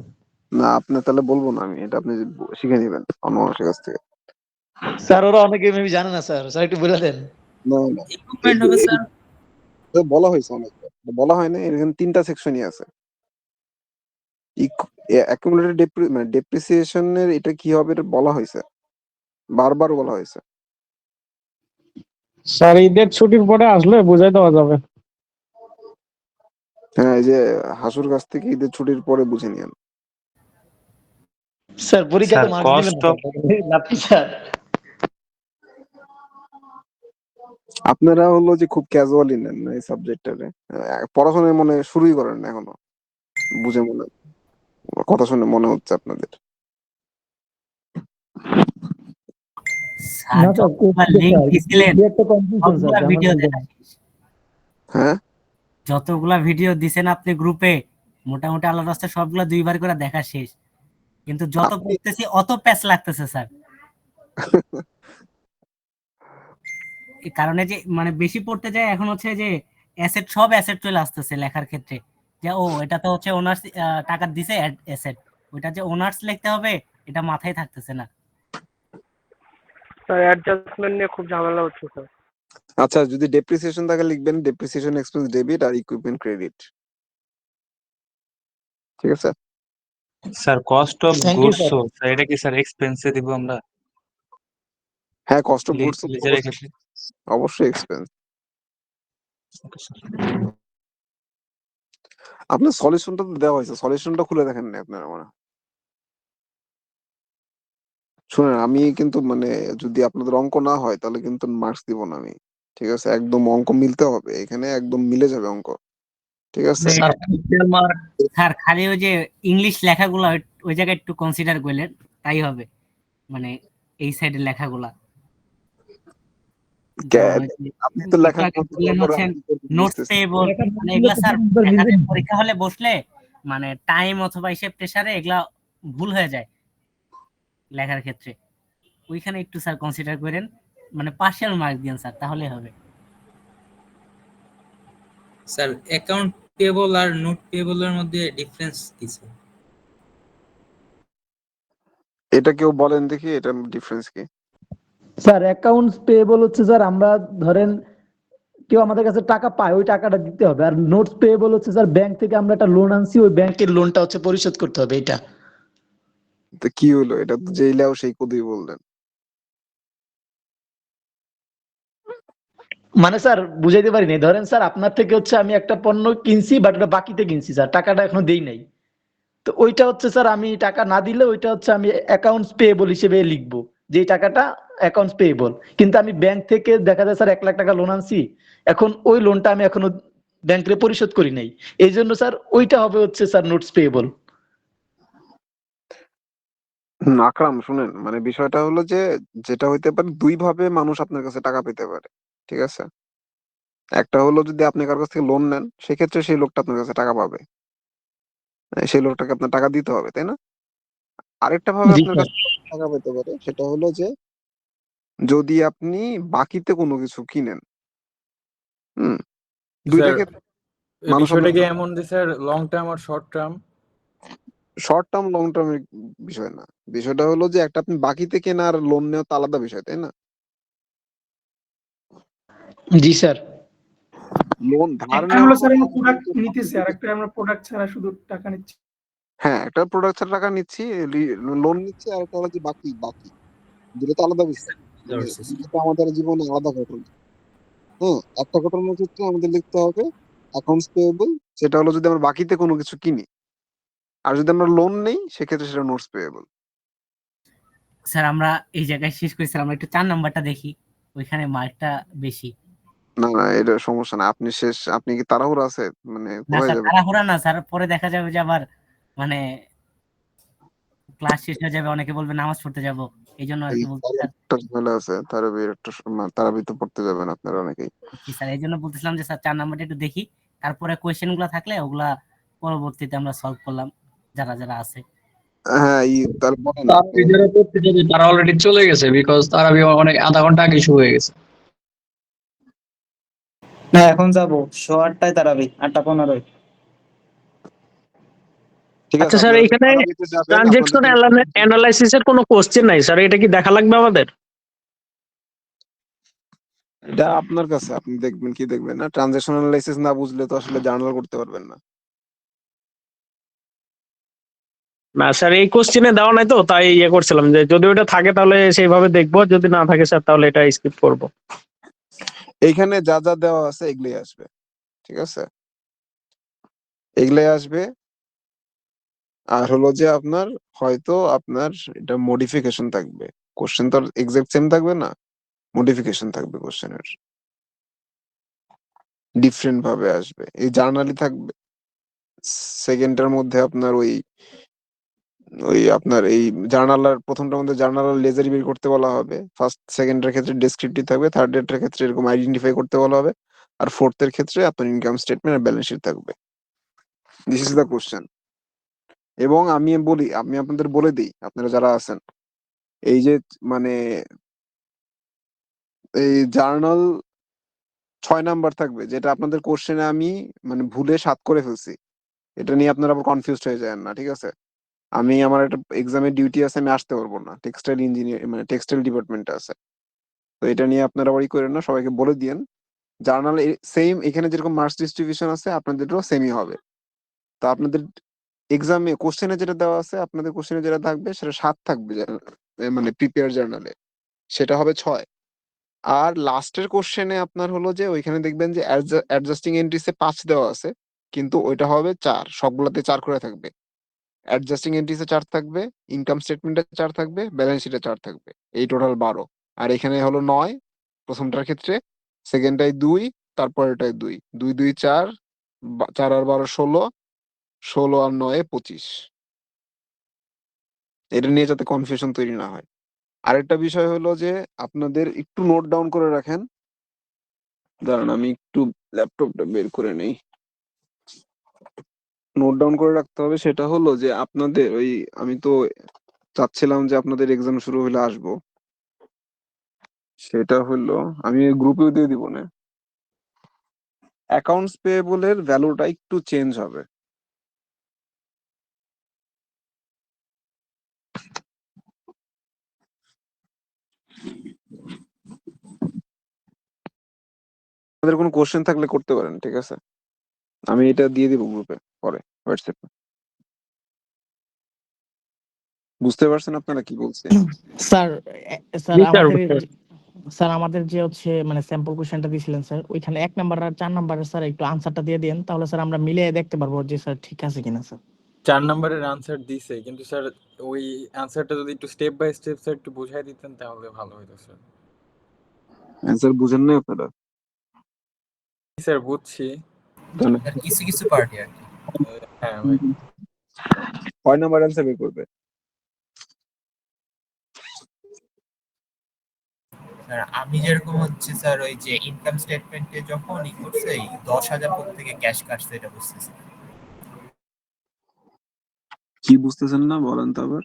না, আপনি তাহলে বলবো না আমি, এটা আপনি শিখে নেবেন অন্য মানুষের কাছ থেকে।
স্যার ওরা অনেকে মেবি জানে না স্যার, স্যার একটু বলে দেন।
না না,
ইকুইপমেন্ট হবে স্যার।
তো বলা হয়েছে অনেক, বলা হয় না, এখানে 3টা সেকশনই আছে। অ্যাকুমুলেটেড মানে ডেপ্রিসিয়েশনের এটা কি হবে এটা বলা হয়েছে, বারবার বলা হয়েছে।
স্যার ঈদের ছুটির পরে আসলে বুঝাই দেওয়া যাবে।
হ্যাঁ, এই যে হাসুর কাছ থেকে ঈদের ছুটির পরে বুঝে নিয়েন।
স্যার পরীক্ষা তো
স্যার
মার্কস দিবেন
কস্ট
না
অফ
লাভ কি স্যার?
আপনারা হলো যে খুব ক্যাজুয়ালি নেন না এই সাবজেক্টটারে, পড়াশোনায় মনে শুরুই করেন না এখনো, বুঝে মনে, কথা শুনে মনে হচ্ছে আপনাদের।
স্যার যতগুলা লিংক দিছিলেন সবগুলা ভিডিও দেখা শেষ।
হ্যাঁ,
যতগুলা ভিডিও দিছেন আপনি গ্রুপে মোটামুটি আল্লাহর রাস্তায় সবগুলা 2বার করে দেখা শেষ, কিন্তু যত পড়তেছি অত প্যাচ লাগতেছে স্যার। এই কারণে যে মানে বেশি পড়তে যায় এখন হচ্ছে যে সব অ্যাসেট চলে আসতেছে লেখার ক্ষেত্রে, যে ও এটা তো হচ্ছে ওনার্স টাকা দিছে অ্যাসেট, ওইটা যে ওনার্স লিখতে হবে এটা মাথায় থাকতেছে না।
স্যার অ্যাডজাস্টমেন্ট নিয়ে খুব ঝামেলা হচ্ছে স্যার।
আচ্ছা, যদি ডেপ্রিসিয়েশন থাকে লিখবেন ডেপ্রিসিয়েশন এক্সপেন্স ডেবিট আর ইকুইপমেন্ট ক্রেডিট, ঠিক আছে?
Sir cost of
Thank you,
goods
sir.
Sold, sir এটা কি স্যার এক্সপেন্সে দিব আমরা?
হ্যাঁ, কস্ট অফ গুডস
লেজারের ক্ষেত্রে
অবশ্যই এক্সপেন্স।
Okay sir.
আপনার সলিউশনটা তো দেওয়া হয়েছে, সলিউশনটা খুলে দেখেন না আপনারা মনে হয়। শুনেন, আমি কিন্তু মানে যদি আপনাদের অঙ্ক না হয় তাহলে কিন্তু মার্কস দিব না আমি, ঠিক আছে? একদম অঙ্ক মিলতে হবে, এখানে একদম মিলে যাবে অঙ্ক, ঠিক আছে?
স্যার খালি ওই যে ইংলিশ লেখাগুলা ওই জায়গায় একটু কনসিডার করলেন তাই হবে, মানে এই সাইডের লেখাগুলা।
আপনি তো লেখা
নোটস পেয়েবল, মানে এগুলা স্যার পরীক্ষা হলে বসলে মানে টাইম অথবা হিসেব প্রেসারে এগুলা ভুল হয়ে যায় লেখার ক্ষেত্রে, ওইখানে একটু স্যার কনসিডার করেন, মানে পার্শিয়াল মার্ক দিন স্যার, তাহলে হবে।
স্যার অ্যাকাউন্ট পেয়েবল আর নোট পেয়েবলের মধ্যে ডিফারেন্স কি স্যার?
এটা কেউ বলেন দেখি, এটা ডিফারেন্স কি?
স্যার অ্যাকাউন্টস পেয়েবল হচ্ছে স্যার আমরা ধরেন কেউ আমাদের কাছে টাকা পায় ওই টাকাটা দিতে হবে, আর নোটস পেয়েবল হচ্ছে স্যার ব্যাংক থেকে আমরা একটা লোন আনছি, ওই ব্যাংকের লোনটা হচ্ছে পরিশোধ করতে হবে। এটা
তো কি হলো, এটা তো যেই লেও সেই কদই বললেন।
মানে স্যার বুঝাইতে পারিনি, ধরেন স্যার আপনার থেকে হচ্ছে আমি একটা পণ্য কিনছি বাট ওটা বাকিতে কিনছি স্যার, টাকাটা এখনো দেই নাই, তো ওইটা হচ্ছে স্যার আমি টাকা না দিলে ওইটা হচ্ছে আমি অ্যাকাউন্টস পেয়েবল হিসেবে লিখবো, যে টাকাটা অ্যাকাউন্টস পেয়েবল, কিন্তু আমি ব্যাংক থেকে দেখা যায় স্যার 1 লাখ টাকা লোন আনছি, এখন ওই লোনটা আমি এখনো ব্যাংকে পরিশোধ করি নাই, এই জন্য স্যার ওইটা হবে হচ্ছে স্যার নোটস পেয়েবল।
আকরাম শুনেন, মানে বিষয়টা হলো যে যেটা হইতে পারে দুই ভাবে মানুষ আপনার কাছে টাকা পেতে পারে, ঠিক আছে? একটা হলো যদি আপনি কারোর কাছ থেকে লোন নেন, সেক্ষেত্রে সেই লোকটা আপনার কাছে টাকা পাবে, সেই লোকটাকে আপনার টাকা দিতে হবে, তাই না? আরেকটা ভাবে
জি
আপনার
স্যার।
কাছে টাকা পেতে পারে, সেটা হলো যে যদি আপনি বাকিতে কোনো কিছু কিনেন, হুম, দুইটা
স্যার
ক্ষেত্রে
এই
মানুষ
বিষয়টা
আপনার
কি এমন যে স্যার লং টার্ম আর short term?
Short term long টার্মের বিষয় না। বিষয়টা হলো যে একটা আপনি বাকিতে কেনা আর লোন নেওয়া তো আলাদা বিষয়, তাই না?
জি স্যার।
লোন ধার
একটা
নেওয়া
হলো স্যার আমরা
আর
প্রোডাক্ট
কিন্তু
নিতেছি, আর একটা আমরা প্রোডাক্ট ছাড়া শুধু টাকা নিচ্ছি।
হ্যাঁ, একটা প্রোডাক্ট টাকা নিচ্ছি, লোন নিচ্ছি, আর একটা হলো যে বাকি বাকি দুটো তো আলাদা বিষয়। মানে এটা তো আমাদের জীবনে আলাদা ঘটনা। হ্যাঁ, একটা ঘটনার ক্ষেত্রে আমাদের লিখতে হবে অ্যাকাউন্টস পেয়েবল, সেটা হলো যদি আমরা বাকিতে কোনো কিছু কিনি। আর যদি আমরা লোন নেই, সেক্ষেত্রে সেটা নোটস পেয়েবল।
স্যার আমরা এই জায়গায় শেষ করি স্যার, আমরা একটু 4 নাম্বারটা দেখি, ওইখানে মার্কটা বেশি।
না না, এটা সমস্যা না। আপনি শেষ, আপনি কি তাড়াহুড়ো আছে? মানে
না
কোথায়
স্যার
যাবেন?
তাড়াহুড়া না স্যার, পরে দেখা যাবে যে আবার মানে ক্লাস শেষ হয়ে যাবে, অনেকে বলবে নামাজ পড়তে যাব, এই জন্য আর
এই
কি বলছি
তার
স্যার।
একটা ঝামেলা আছে, তারাবির একটা তারাবি তো পড়তে যাবেন আপনারা অনেকেই।
জি স্যার, এই জন্য বলতেছিলাম যে স্যার 4 নাম্বারটা একটু দেখি, তারপরে কোয়েশ্চেন গুলা থাকলে ওগুলা পরবর্তীতে আমরা সলভ করলাম যারা যারা আছে।
হ্যাঁ, তাহলে বলেন
তারা
আপনি।
যারা পড়তে যাবে তারা অলরেডি চলে গেছে, বিকজ তারা অনেক আধা ঘন্টা আগে শুরু হয়ে গেছে।
না, এখন যাবো 8:30টায় তারাবি, 8:15-য়।
ঠিক আছে,
আচ্ছা স্যার,
আপনারা যে
এখানে
তারাবিতে যাবেন আপনাদের
ট্রানজেকশন
জন্য
অ্যানালাইসিসের কোনো কোশ্চেন নাই স্যার, এটা কি দেখা লাগবে আমাদের?
এটা আপনার কাছে, আপনি দেখবেন কি দেখবেন না। ট্রানজাকশন অ্যানালাইসিস না বুঝলে তো আসলে জার্নাল করতে পারবেন না।
না স্যার, এই কোশ্চেনে দেওয়া নাই তো, তাই ইয়ে করছিলাম যে যদি ওটা থাকে তাহলে সেইভাবে দেখবো, যদি না থাকে স্যার তাহলে এটা স্কিপ করবো।
এইখানে যা যা দেওয়া আছে এগুলোই আসবে, ঠিক আছে? এগুলাই আসবে। আর হলো যে আপনার হয়তো আপনার এটা মডিফিকেশন থাকবে। কোশ্চেন তো এক্সাক্ট সেম থাকবে না, মডিফিকেশন থাকবে কোশ্চেনের, ডিফারেন্ট ভাবে আসবে। এই জার্নালি থাকবে সেকেন্ডটার মধ্যে আপনার ওই ওই আপনার এই জার্নালার প্রথমটার মধ্যে জার্নালার লেজার বের করতে বলা হবে। ফার্স্ট সেকেন্ডের ক্ষেত্রে ডেসক্রিপটিভ থাকবে, থার্ড এর ক্ষেত্রে এরকম আইডেন্টিফাই করতে বলা হবে, আর ফোর্থ এর ক্ষেত্রে আপনার ইনকাম স্টেটমেন্ট আর ব্যালেন্স শিট থাকবে। This is the question. এবং আমি আপনাদের বলে দিই, আপনারা যারা আছেন, এই যে মানে এই জার্নাল 6 নাম্বার থাকবে, যেটা আপনাদের কোশ্চেনে আমি মানে ভুলে 7 করে ফেলছি। এটা নিয়ে আপনারা আবার কনফিউজড হয়ে যায় না, ঠিক আছে? আমার একটা এক্সামের ডিউটি আছে, আমি আসতে পারবো না, টেক্সটাইল ইঞ্জিনিয়ার মানে টেক্সটাইল ডিপার্টমেন্টে আছে। তো এটা নিয়ে আপনারা ওয়ারি করেন না, সবাইকে বলে দিয়েন। জার্নাল সেম, এখানে যেরকম মার্কস ডিস্ট্রিবিউশন আছে আপনাদেরও সেমই হবে। তো আপনাদের এক্সামে কোশ্চেনে যেটা দেওয়া আছে, আপনাদের কোশ্চেনে যেটা থাকবে সেটা 7 থাকবে, মানে প্রিপেয়ার জার্নালে সেটা হবে 6। আর লাস্টের কোশ্চেনে আপনার হলো যে ওইখানে দেখবেন যে অ্যাডজাস্টিং এন্ট্রিসে 5 দেওয়া আছে, কিন্তু ওইটা হবে 4, সবগুলাতে 4 করে থাকবে। অ্যাডজাস্টিং এন্ট্রিসে 4 থাকবে, ইনকাম স্টেটমেন্টে 4 থাকবে, ব্যালেন্স শিটে 4 থাকবে। এই টোটাল 12। আর এখানে হলো 9 প্রথমটার ক্ষেত্রে, সেকেন্ডটায় 2, তারপরেরটায় 2, 2 2 4, 4 আর 12 16, 16 আর 9 25। এটা নিয়ে যাতে কনফিউশন তৈরি না হয়। আরেকটা বিষয় হলো যে আপনাদের একটু নোট ডাউন করে রাখেন। দাঁড়ান, আমি একটু ল্যাপটপটা বের করে নেই। নোট ডাউন করে রাখতে হবে, সেটা হলো যে আপনাদের ওই, আমি তো চাচ্ছিলাম যে আপনাদের এক্সাম শুরু হলে আসবো। সেটা হলো আমি গ্রুপেও দিয়ে দিব না, অ্যাকাউন্টস পেয়েবলের ভ্যালুটা একটু চেঞ্জ হবে। আপনাদের কোনো কোশ্চেন থাকলে করতে পারেন, ঠিক আছে? আমি এটা দিয়ে দিব গ্রুপে পরে, হোয়াটসঅ্যাপে। বুঝতে পারছেন আপনারা কি বলছি?
স্যার স্যার
জি স্যার,
আমাদের
বুঝতে পারছি।
স্যার আমাদের যে হচ্ছে মানে স্যাম্পল কোশ্চেনটা দিয়েছিলেন স্যার, ওইখানে 1 নাম্বার আর 4 নাম্বারের স্যার একটু আনসারটা দিয়ে দেন, তাহলে স্যার আমরা মিলিয়ে দেখতে পারবো যে স্যার ঠিক আছে কিনা স্যার।
4 নাম্বারের আনসার দিছে, কিন্তু স্যার ওই আনসারটা যদি একটু স্টেপ বাই স্টেপ স্যার একটু বুঝাই দিতেন তাহলে ভালো হতো স্যার।
অ্যান্সার বুঝেন না আপনারা?
স্যার বুঝছি।
কিছু কিছু পার্টি আর কি।
হ্যাঁ ভাই।
কয় নাম্বার অ্যান্সার বের করবে?
স্যার আমি যেরকম হচ্ছে স্যার ওই যে ইনকাম স্টেটমেন্টে যখন ই করছে 10,000 থেকে ক্যাশ কাটছে এটা বুঝতেছি।
কি বুঝতেছেন না বলেন তো আবার।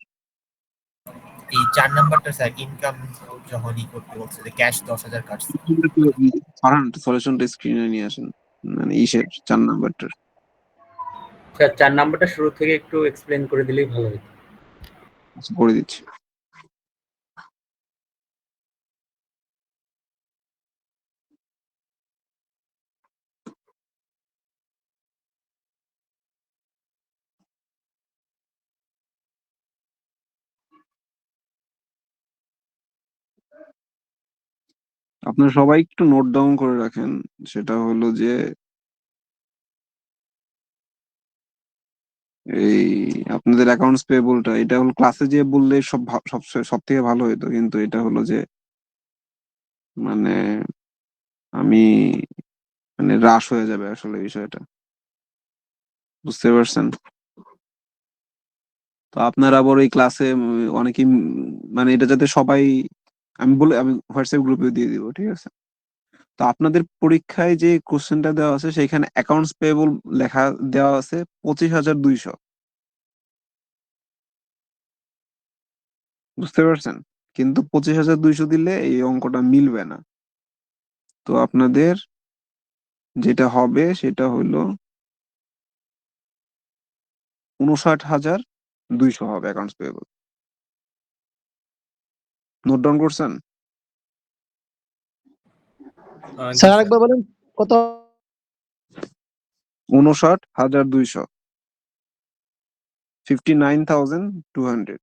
এই 4 নাম্বারটা স্যার ইনকাম যখন ই করতে বলছে যে ক্যাশ 10,000 কাটছে।
ফারহান সলিউশনটা স্ক্রিনে নিয়ে আসেন, মানে ইসের 4 নাম্বারটার।
স্যার 4 নাম্বারটা শুরু থেকে একটু এক্সপ্লেন করে দিলেই ভালো হতো।
আচ্ছা, করে দিচ্ছি। আপনারা সবাই একটু নোট ডাউন করে রাখেন, সেটা হলো যে এই আপনাদের অ্যাকাউন্টস পেয়েবলটা, এটা হলো ক্লাসে যে বললে সব থেকে ভালো হতো, কিন্তু এটা হলো যে মানে আমি মানে রাশ হয়ে যাবে আসলে বিষয়টা, বুঝতে পারছেন? তো আপনারা আবার ওই ক্লাসে অনেকেই মানে এটা যাতে সবাই, আমি হোয়াটসঅ্যাপ গ্রুপে দিয়ে দিব, ঠিক আছে? তো আপনাদের পরীক্ষায় যে কোশ্চেনটা দেওয়া আছে সেখানে অ্যাকাউন্টস পেয়েবল লেখা দেওয়া আছে 25,200, বুঝতে পারছেন? কিন্তু 25,200 দিলে এই অঙ্কটা মিলবে না। তো আপনাদের যেটা হবে সেটা হলো 59,200 হবে অ্যাকাউন্টস পেয়েবল। নোট ডাউন করছেন?
স্যার আরেকবার বলেন কত?
59,200, 59,200।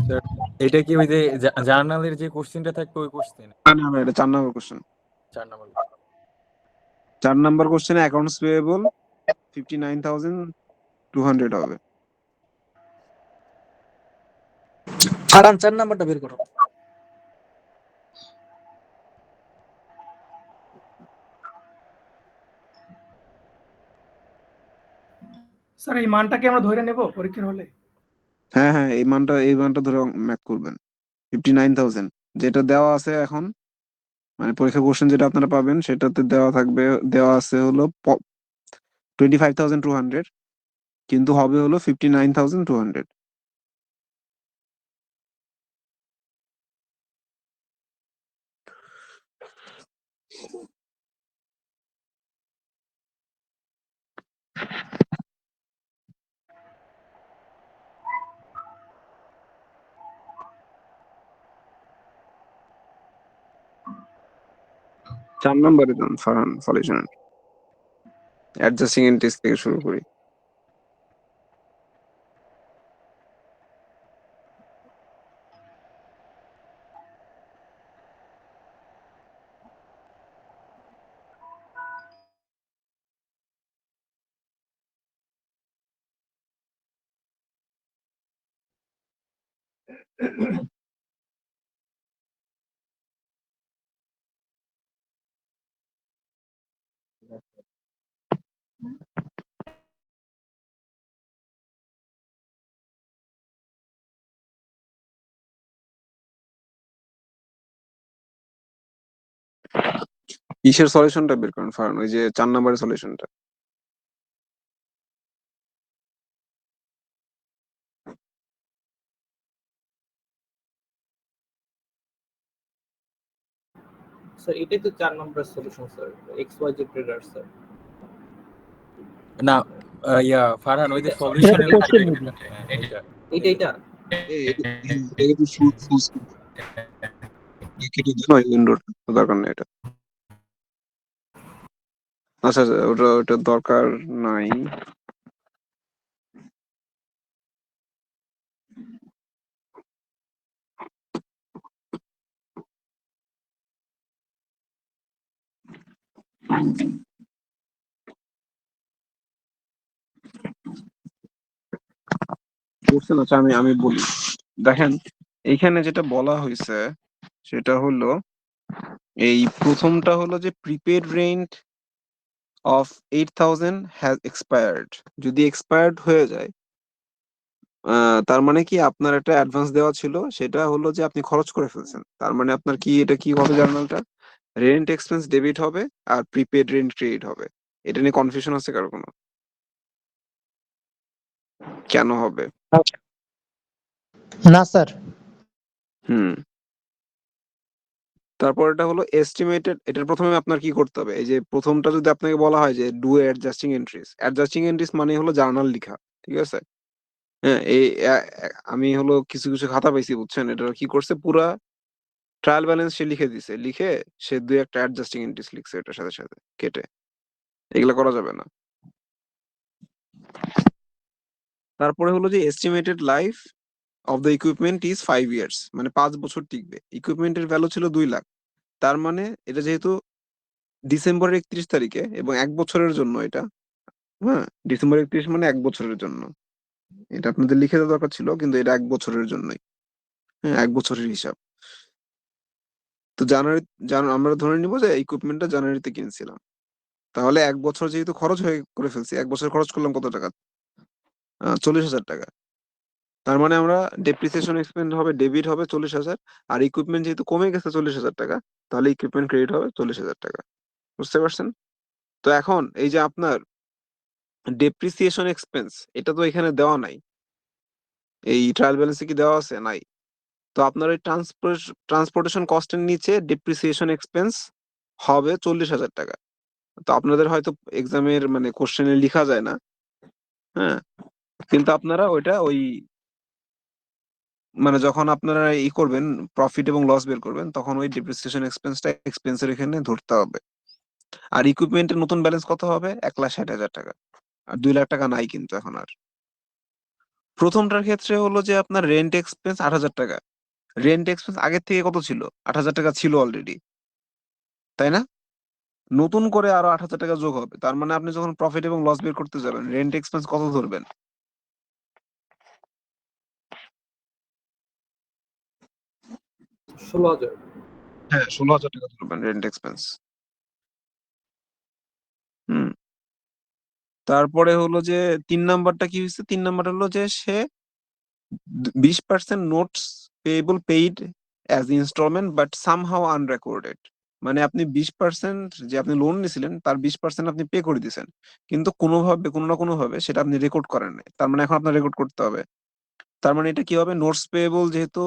স্যার এটা কি ওই যে জার্নালের যে কোশ্চেনটা থাকবে ওই কোশ্চেন?
না না, এটা 4 নাম্বার কোশ্চেন।
4 নাম্বার।
4 নাম্বার কোশ্চেনে অ্যাকাউন্টস পেয়েবল 59,200 হবে।
ফারহান 4 নাম্বারটা বের করো।
স্যার এই মানটাকে আমরা ধরে নেব পরীক্ষার হলে?
হ্যাঁ হ্যাঁ, এই মানটা ধরে ম্যাথ করবেন। 59,000 যেটা দেওয়া আছে এখন, মানে পরীক্ষা কোশ্চেন যেটা আপনারা পাবেন সেটাতে দেওয়া আছে হলো 25,200, কিন্তু হবে হলো 59,200। চার নম্বরে যান ফারহান, সলিউশন অ্যাডজাস্টিং এন্টিটিস থেকে শুরু করি। কিসের সলিউশনটা বের করেন ফারহান? ওই যে 4 নম্বরের সলিউশনটা।
স্যার এটাই তো 4 নম্বরের solution sir, XYZ trader sir.
না ফারহান ওই যে সলিউশনের
কোশ্চেন নেই।
এইটা
এটাকে তো ফুল কেটে দিন, ওই উইন্ডোটা দরকার নেই এটা। আচ্ছা আচ্ছা, ওটা দরকার নাই। বুঝছেন? আচ্ছা আমি বলি, দেখেন এইখানে যেটা বলা হয়েছে সেটা হলো এই প্রথমটা হলো যে prepaid rent of 8,000 has expired. যদি এক্সপায়ার্ড হয়ে যায় তার মানে কি আপনার একটা অ্যাডভান্স দেওয়া ছিল, সেটা হলো যে আপনি খরচ করে ফেলছেন। তার মানে আপনার কি এটা কি হবে জার্নালটা? রেন্ট এক্সপেন্স ডেবিট হবে আর প্রিপেড রেন্ট ক্রেডিট হবে। এটা নিয়ে কনফিউশন আছে কারো কোনো? কেন হবে?
না স্যার।
হুম। তারপর এটা হলো এস্টিমেটেড। এটার প্রথমে আপনার কি করতে হবে? এই যে প্রথমটা যদি আপনাকে বলা হয় যে do adjusting entries, adjusting entries মানে হলো জার্নাল লিখা, ঠিক আছে? হ্যাঁ, এই আমি হলো কিছু কিছু খাতা পাইছি, বুঝছেন? এটা কি করছে, পুরা ট্রায়াল ব্যালেন্স সে লিখে দিছে, লিখে সে দুই একটা অ্যাডজাস্টিং এন্ট্রিজ লিখছে এটার সাথে সাথে কেটে। এগুলা করা যাবে না। তারপরে হলো যে estimated life of the equipment is 5 years, মানে 5 বছর টিকবে। ইকুইপমেন্টের ভ্যালু ছিল 2 লাখ। তার মানে এটা যেহেতু ডিসেম্বরের 31 তারিখে এবং 1 বছরের জন্য এটা, হ্যাঁ, ডিসেম্বর 31 মানে 1 বছরের জন্য। এটা আপনাদের লিখে দেওয়া দরকার ছিল, কিন্তু এটা 1 বছরের জন্যই। হ্যাঁ, 1 বছরের হিসাব। তো আমরা ধরে নিব যে ইকুইপমেন্টটা জানুয়ারিতে কিনছিলাম। তাহলে 1 বছর যেহেতু খরচ হয়ে করে ফেলছি, 1 বছর খরচ করলাম কত টাকা? 40,000 টাকা। তার মানে আমরা ডেপ্রিসিয়েশন এক্সপেন্স হবে, ডেবিট হবে 40,000, আর ইকুইপমেন্ট যেহেতু কমে গেছে 40,000 টাকা, তাহলে ইকুইপমেন্ট ক্রেডিট হবে 40,000 টাকা। বুঝতে পারছেন? তো এখন এই যে আপনার ডেপ্রিসিয়েশন এক্সপেন্স, এটা তো এখানে দেওয়া নাই। এই ট্রায়াল ব্যালেন্সে কি দেওয়া আছে? নাই। তো আপনার ওই ট্রান্সপোর্টেশন কস্টের নিচে ডেপ্রিসিয়েশন এক্সপেন্স হবে 40,000 টাকা। তো আপনাদের হয়তো এক্সামের মানে কোশ্চেনে লিখা যায় না, হ্যাঁ, কিন্তু আপনারা ওইটা ওই মানে যখন আপনারা করবেন, প্রফিট এবং লস বের করবেন, তখন ওই ডেপ্রিসিয়েশন এক্সপেন্সটা এক্সপেন্সের এখানে ধরতে হবে। আর ইকুইপমেন্টের নতুন ব্যালেন্স কত হবে? 1,60,000 টাকা। আর 2 লাখ টাকা নাই কিন্তু এখন আর। প্রথমটার ক্ষেত্রে হলো যে আপনার রেন্ট এক্সপেন্স 8,000 টাকা। রেন্ট এক্সপেন্স আগের থেকে কত ছিল? 8,000 টাকা ছিল অলরেডি, তাই না? নতুন করে আরো 8,000 টাকা যোগ হবে। তার মানে আপনি যখন প্রফিট এবং লস বের করতে যাবেন, রেন্ট এক্সপেন্স কত ধরবেন?
16,000।
হ্যাঁ, 16,000 টাকা ধরবেন রেন্ট এক্সপেন্স। হুম। তারপরে হলো যে 3 নাম্বারটা কি হয়েছে? 3 নাম্বার হলো যে সে 20% notes payable paid as instalment but somehow unrecorded. মানে আপনি 20% যে আপনি লোন নিয়েছিলেন তার 20% আপনি পে করে দিয়েছেন, কিন্তু কোনোভাবে কোনো না কোনো ভাবে সেটা আপনি রেকর্ড করেন নাই। তার মানে এখন আপনার রেকর্ড করতে হবে। তার মানে এটা কি হবে? নোটস পেয়েবল যেহেতু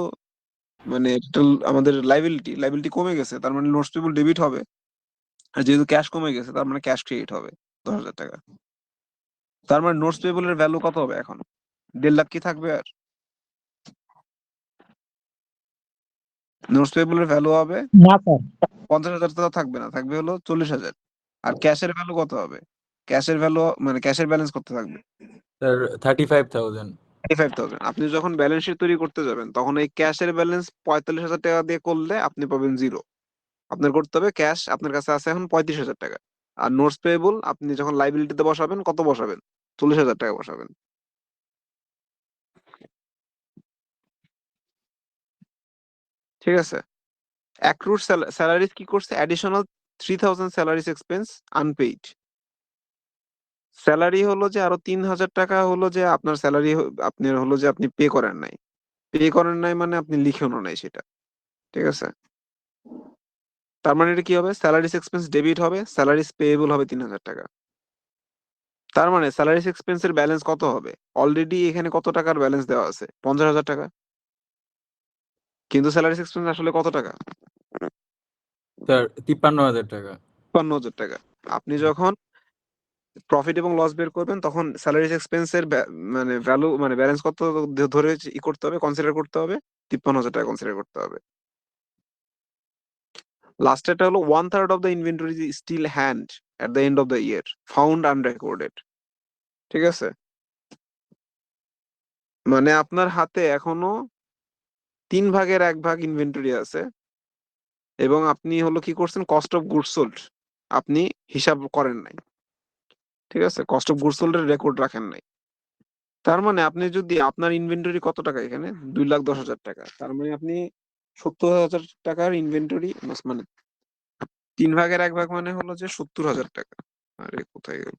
মানে এটা আমাদের লাইবিলিটি কমে গেছে, তার মানে নোটস পেয়েবল ডেবিট হবে। আর যেহেতু ক্যাশ কমে গেছে, তার মানে ক্যাশ ক্রেডিট হবে 10,000 টাকা। তার মানে নোটস পেয়েবল এর ভ্যালু কত হবে এখন? 1.5 লাখ কি থাকবে আর? নোটস পেয়েবল এর ভ্যালু হবে
না স্যার।
50,000, তো থাকবে না, থাকবে হলো 40,000। আর ক্যাশের ভ্যালু কত হবে? ক্যাশের ভ্যালু মানে ক্যাশের ব্যালেন্স কত থাকবে?
স্যার 35,000।
35,000। আপনি যখন ব্যালেন্স শিট তৈরি করতে যাবেন, তখন এই ক্যাশের ব্যালেন্স 45,000 টাকা দিয়ে করলে আপনি পাবেন 0। আপনার করতে হবে ক্যাশ আপনার কাছে আছে এখন 35,000 টাকা। আর নোটস পেয়েবল আপনি যখন লাইবিলিটিতে বসাবেন, কত বসাবেন? 40,000 টাকা বসাবেন। ঠিক আছে? অ্যাক্রুড স্যালারিজ কি করছে? Additional 3,000 salaries expense unpaid. Salary হলো যে আরো 3,000 টাকা হলো যে আপনার স্যালারি, আপনার হলো যে আপনি পে করেন নাই। পে করেন নাই মানে আপনি লিখেনও নাই সেটা। ঠিক আছে? তার মানে এটা কি হবে? স্যালারিজ এক্সপেন্স ডেবিট হবে, স্যালারিজ পেয়েবল হবে 3,000 টাকা। তার মানে স্যালারিজ এক্সপেন্সের ব্যালেন্স কত হবে? অলরেডি এখানে কত টাকার ব্যালেন্স দেওয়া আছে? 50,000 টাকা। কিন্তু স্যালারিজ এক্সপেন্স আসলে কত টাকা?
স্যার 53,000 টাকা।
53,000 টাকা। আপনি যখন প্রফিট এবং লস বের করবেন, তখন স্যালারিজ এক্সপেন্সের মানে ভ্যালু মানে ব্যালেন্স কত ধরে করতে হবে, কনসিডার করতে হবে? 53,000 টাকা কনসিডার করতে হবে। লাস্টেরটা হলো 1/3 of the inventory still hand at the end of the year found unrecorded. ঠিক আছে? মানে আপনার হাতে এখনো 3/1 ইনভেন্টরি আছে, এবং আপনি হলো কি করছেন? কস্ট অফ গুডস সোল্ড আপনি হিসাব করেন নাই। ঠিক আছে? কস্ট অফ গুডস সোল্ড এর রেকর্ড রাখেন নাই। তার মানে আপনি যদি আপনার ইনভেন্টরি কত টাকা এখানে? 2,10,000 টাকা। তার মানে আপনি 70,000 টাকার ইনভেন্টরি, মানে 3/1 মানে হলো যে 70,000 টাকা। আরে কোথায় গেল?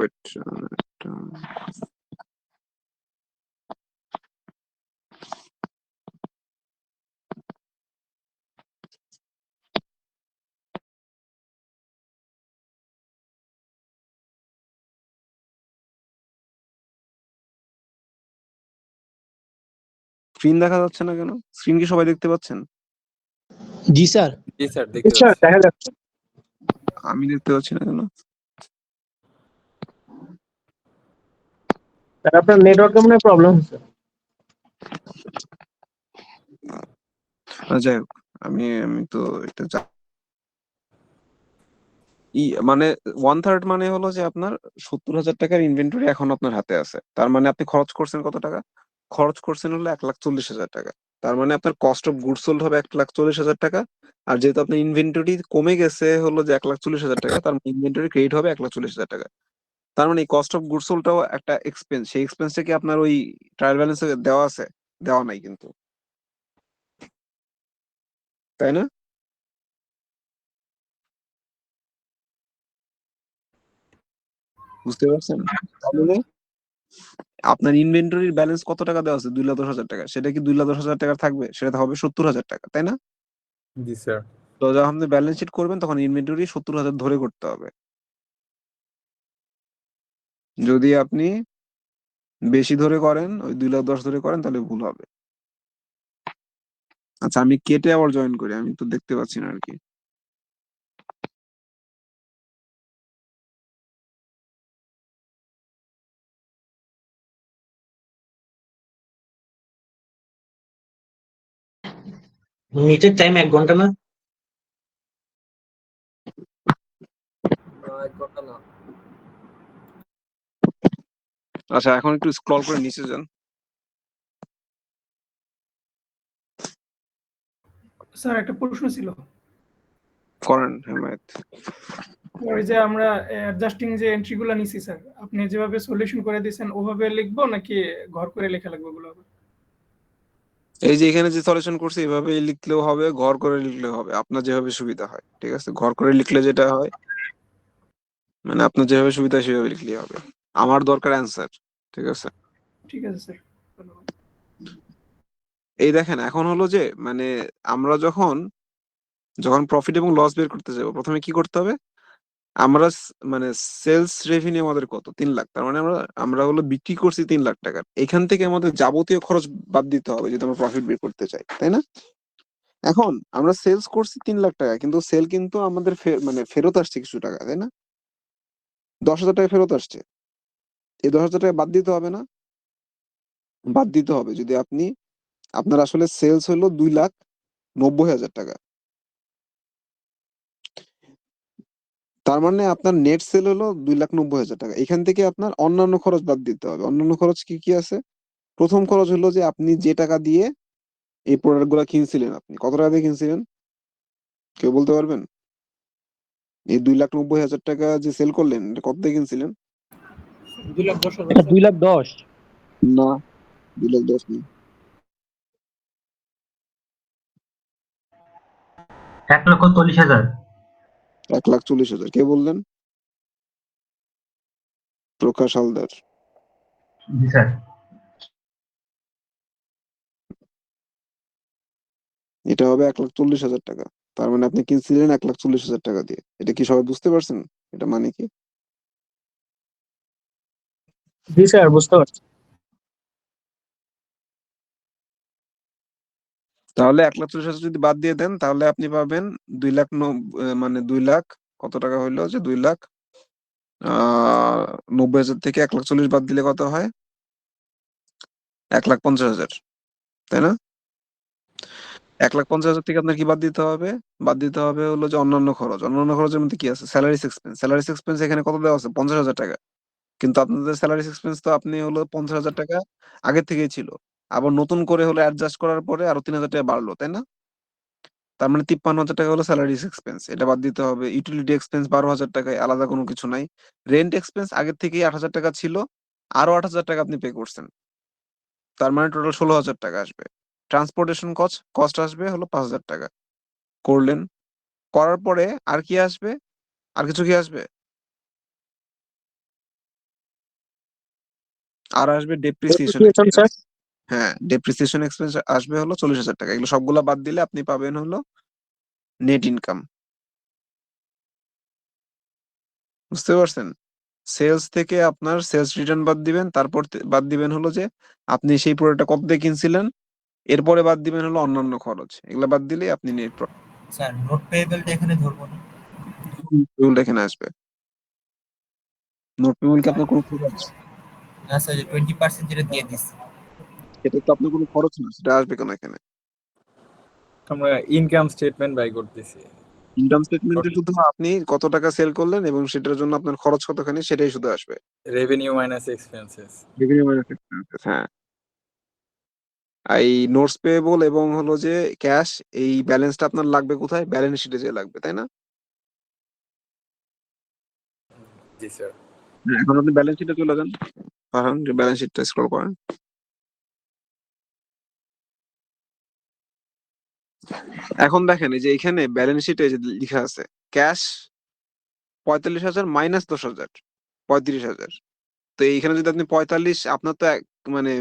ওয়েট। স্ক্রিন দেখা যাচ্ছে না কেন? স্ক্রিন কি সবাই দেখতে পাচ্ছেন?
জি স্যার।
জি স্যার, দেখতে
স্যার
পাচ্ছি।
দেখা যাচ্ছে।
আমি দেখতে পাচ্ছি না কেন?
স্যার আপনার নেটওয়ার্কে মনে হয় প্রবলেম হচ্ছে।
যাই হোক, আমি আমি তো এটা মানে 1/3 মানে হলো যে আপনার 70,000 টাকার ইনভেন্টরি এখন আপনার হাতে আছে। তার মানে আপনি খরচ করছেন কত টাকা? খরচ করছেন হলো 1,40,000 টাকা। তার মানে আপনার কস্ট অফ গুডস সোল্ড হবে 1,40,000 টাকা। আর যেহেতু আপনার ইনভেন্টরি কমে গেছে হলো যে 1,40,000 টাকা, তার মানে ইনভেন্টরি ক্রেডিট হবে 1,40,000 টাকা। তার মানে এই কস্ট অফ গুডস সোল্ডটাও একটা এক্সপেন্স। সেই এক্সপেন্সটা কি আপনার ওই ট্রায়াল ব্যালেন্সে দেওয়া আছে? দেওয়া নাই কিন্তু, তাই না? বুঝতে পারছেন? তাহলে আপনার ইনভেন্টরির ব্যালেন্স কত টাকা দেওয়া আছে? 2,10,000 টাকা। সেটা কি 2,10,000 টাকা থাকবে? সেটা হবে 70,000 টাকা, তাই না?
জি স্যার।
তো যখন আপনি ব্যালেন্স শিট করবেন তখন ইনভেন্টরি 70,000 ধরে করতে হবে। যদি আপনি বেশি ধরে করেন, ওই 2,10,000 ধরে করেন, তাহলে ভুল হবে। আচ্ছা, আমি কেটে আবার জয়েন করি, আমি তো দেখতে পাচ্ছি না আর কি।
নিচের টাইম 1 ঘন্টা না?
না, 1 ঘন্টা না।
আচ্ছা, এখন একটু স্ক্রল করে নিচে যান।
স্যার একটা প্রশ্ন ছিল।
করেন হেমায়েত।
ওই যে আমরা অ্যাডজাস্টিং যে এন্ট্রি গুলো নিছি স্যার, আপনি যেভাবে সলিউশন করে দিয়েছেন ওভাবে লিখবো নাকি ঘর করে লেখা লাগবে ওগুলো?
এই যে এখানে যে সলিউশন করছি এভাবে লিখলেও হবে, ঘর করে লিখলেও হবে, আপনার যেভাবে সুবিধা হয়। ঠিক আছে, ঘর করে লিখলে যেটা হয় মানে আপনার যেভাবে সুবিধা হয় সেভাবে লিখলেই হবে। আমার দরকার অ্যান্সার। ঠিক আছে,
ঠিক আছে স্যার, ধন্যবাদ।
এই দেখেন এখন হলো যে মানে আমরা যখন যখন প্রফিট এবং লস বের করতে যাবো, প্রথমে কি করতে হবে? আমরা মানে সেলস রেভিনিউ আমাদের কত? 3 লাখ। তার মানে আমরা আমরা হলো বিক্রি করছি 3 লাখ টাকার। এখান থেকে আমাদের যাবতীয় খরচ বাদ দিতে হবে যদি আমরা প্রফিট বের করতে চাই, তাই না? এখন আমরা সেলস করছি 3 লাখ টাকা, কিন্তু সেল কিন্তু আমাদের মানে ফেরত আসছে কিছু টাকা, তাই না? 10,000 টাকা ফেরত আসছে। এই 10,000 টাকা বাদ দিতে হবে না? বাদ দিতে হবে। যদি আপনি আপনার আসলে সেলস হলো 2,90,000 টাকা, তার মানে আপনার নেট সেল হলো 2,90,000 টাকা। এখান থেকে আপনার অন্যান্য খরচ বাদ দিতে হবে। অন্যান্য খরচ কি কি আছে? প্রথম খরচ হলো যে আপনি যে টাকা দিয়ে এই প্রোডাক্ট গুলা কিনছিলেন, আপনি কত টাকা দিয়ে কিনছিলেন? কেউ বলতে পারবেন? এই 2,90,000 টাকা যে সেল করলেন, এটা কত দিয়ে কিনছিলেন?
2,10,000
এটা 2,10,000।
না, 2,10,000 না।
1,40,000।
1,40,000। কে বললেন? প্রকাশ হালদার।
জি স্যার।
এটা হবে 1,40,000 টাকা। তার মানে আপনি কিনছিলেন 1,40,000 টাকা দিয়ে। এটা কি সবাই বুঝতে পারছেন? এটা মানে কি?
জি স্যার, বুঝতে পারছি।
তাহলে 1,40,000 যদি বাদ দিয়ে দেন তাহলে আপনি পাবেন 2,90,000 মানে 2,00,000 কত টাকা হইলো যে 2,90,000 থেকে 1,40,000 বাদ দিলে কত হয়? 1,50,000, তাই না? 1,50,000 থেকে আপনার কি বাদ দিতে হবে? বাদ দিতে হবে হলো যে অন্যান্য খরচ। অন্যান্য খরচের মধ্যে কি আছে? Salaries expense. স্যালারিস এক্সপেন্স এখানে কত দেওয়া আছে? 50,000 টাকা। কিন্তু আপনাদের স্যালারিস এক্সপেন্স তো আপনি হলো 50,000 টাকা আগে থেকেই ছিল। আবার নতুন করে হলো অ্যাডজাস্ট করার পরে আরো 3,000 টাকা বাড়লো, তাই না? তার মানে 53,000 টাকা হলো স্যালারিস এক্সপেন্স। এটা বাদ দিতে হবে। ইউটিলিটি এক্সপেন্স 12,000 টাকায়, আলাদা কোনো কিছু নাই। রেন্ট এক্সপেন্স আগের থেকেই 8,000 টাকা ছিল, আরো 8,000 টাকা আপনি পে করছেন। তার মানে টোটাল 16,000 টাকা আসবে। ট্রান্সপোর্টেশন কস্ট আসবে হলো 5,000 টাকা। করলেন, করার পরে আর কি আসবে? আর কিছু কি আসবে? আর আসবে ডেপ্রিসিয়েশন
Depreciation,
এক্সপেন্স। হ্যাঁ, ডেপ্রিসিয়েশন এক্সপেন্স আসবে হলো 40,000 টাকা। এগুলো সবগুলা বাদ দিলে আপনি পাবেন হলো নেট ইনকাম। বুঝতে পারছেন? সেলস থেকে আপনার সেলস রিটার্ন বাদ দিবেন, তারপর বাদ দিবেন হলো যে আপনি সেই প্রোডাক্টটা কত দিয়ে কিনছিলেন, এরপরে বাদ দিবেন হলো অন্যান্য খরচ। এগুলা বাদ দিলেই আপনি নেট প্রফিট
স্যার নোট পেয়েবলটা এখানে ধরবো না?
এখানে আসবে। নোট পেমেন্ট কি আপনার কোনো খরচ?
না স্যার, 20% যেটা দিয়ে দিচ্ছি।
এটা তো আপনার কোনো খরচ না, সেটা আসবে কেন এখানে?
আমরা ইনকাম স্টেটমেন্ট বাই করতেছি।
ইনকাম স্টেটমেন্টে শুধু আপনি কত টাকা সেল করলেন এবং সেটার জন্য আপনার খরচ কতখানি সেটাই শুধু আসবে।
Revenue minus expenses.
Revenue minus expenses, হ্যাঁ। এই নোটস পেয়েবল এবং হলো যে ক্যাশ, এই ব্যালেন্সটা আপনার লাগবে কোথায়? ব্যালেন্স শিটে যে লাগবে, তাই না?
জি স্যার।
এখন আপনি ব্যালেন্স শিটে চলে যান, ফারহান, যে ব্যালেন্স শিটটা স্ক্রল করেন। এখন দেখেন এই যে এখানে ব্যালেন্স শিটে যে লেখা আছে ক্যাশ 45,000 মাইনাস 10,000, 35,000। তো এইখানে যদি আপনি 45, আপনার তো মানে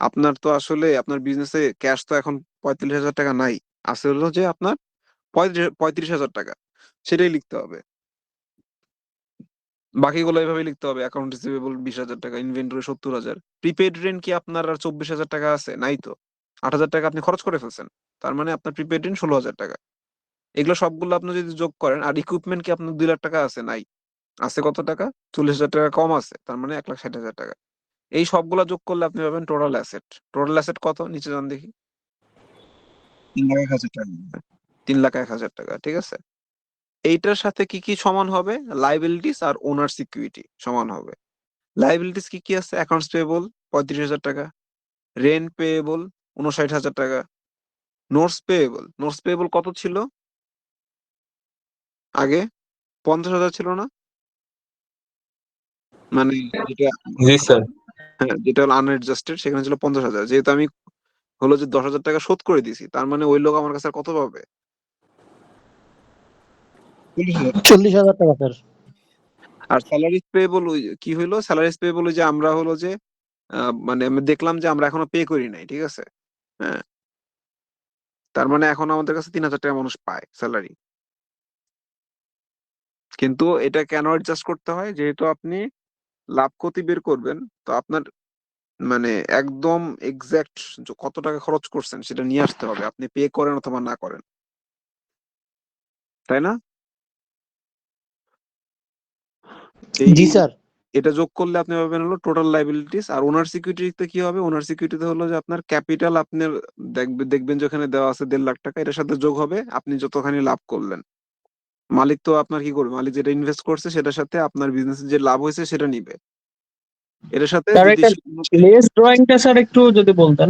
আপনার তো আসলে আপনার বিজনেসে ক্যাশ তো এখন 45,000 টাকা নাই, আছে হলো যে আপনার 35,000 টাকা, সেটাই লিখতে হবে। বাকিগুলো এইভাবে লিখতে হবে। অ্যাকাউন্ট রিসিভেবল 20,000 টাকা, ইনভেন্টরি 70,000। প্রিপেড রেন্ট কি আপনার আর 24,000 টাকা আছে? নাই তো। 8,000 টাকা আপনি খরচ করে ফেলছেন, তার মানে আপনার প্রিপেড রেন্ট 16,000 টাকা। এগুলো সবগুলো আপনি যদি যোগ করেন, আর ইকুইপমেন্ট কি আপনার 2 লাখ টাকা আছে? নাই। আছে কত টাকা? 40,000 টাকা কম আছে, তার মানে 1,60,000 টাকা। এই সবগুলা যোগ করলে আপনি পাবেন টোটাল অ্যাসেট। টোটাল অ্যাসেট কত? নিচে যান দেখি। 3,01,000 টাকা। 3,01,000 টাকা, ঠিক আছে। এইটার সাথে কি কি সমান হবে? লাইবিলিটিস আর ওনার সিকিউরিটি সমান হবে। লাইবিলিটিস কি কি আছে? অ্যাকাউন্টস পেয়েবল 35,000 টাকা, রেন্ট পেয়েবল 59,000 টাকা, নোটস পেয়েবল কত ছিল আগে? 50,000 ছিল না? মানে যেটা,
জি স্যার।
হ্যাঁ, যেটা হলো আনএডজাস্টেড, সেখানে ছিল 50,000। যেহেতু আমি হলো যে 10,000 টাকা শোধ করে দিছি, তার মানে ওই লোক আমার কাছে আর কত পাবে? 40,000।
40,000 টাকা স্যার।
আর স্যালারিজ পেয়েবল কি হইলো? স্যালারিজ পেয়েবল যে আমরা হলো যে মানে আমি দেখলাম যে আমরা এখনো পে করি নাই, ঠিক আছে। হ্যাঁ, তার মানে এখন আমাদের কাছে 3,000 টাকা মানুষ পায় স্যালারি। কিন্তু এটা কেন অ্যাডজাস্ট করতে হয়? যেহেতু আপনি লাভ ক্ষতি বের করবেন, তো আপনার মানে একদম এক্সাক্ট কত টাকা খরচ করছেন সেটা নিয়ে আসতে হবে, আপনি পে করেন অথবা না করেন, তাই না? এই
জি স্যার।
এটা যোগ করলে আপনি পাবেন হলো টোটাল লাইবিলিটিস। আর ওনার সিকিউরিটিতে কি হবে? ওনার সিকিউরিটিতে হলো যে আপনার ক্যাপিটাল, আপনার দেখবেন যে ওখানে দেওয়া আছে 1.5 লাখ টাকা, এটার সাথে যোগ হবে আপনি যতখানি লাভ করলেন। মালিক তো আপনার কি করবে? মালিক যেটা ইনভেস্ট করছে সেটার সাথে আপনার বিজনেসে যে লাভ হয়েছে সেটা নিবে। এটার সাথে
স্যার
যদি
এটা লেস ড্রয়িংটা স্যার একটু যদি বলতেন।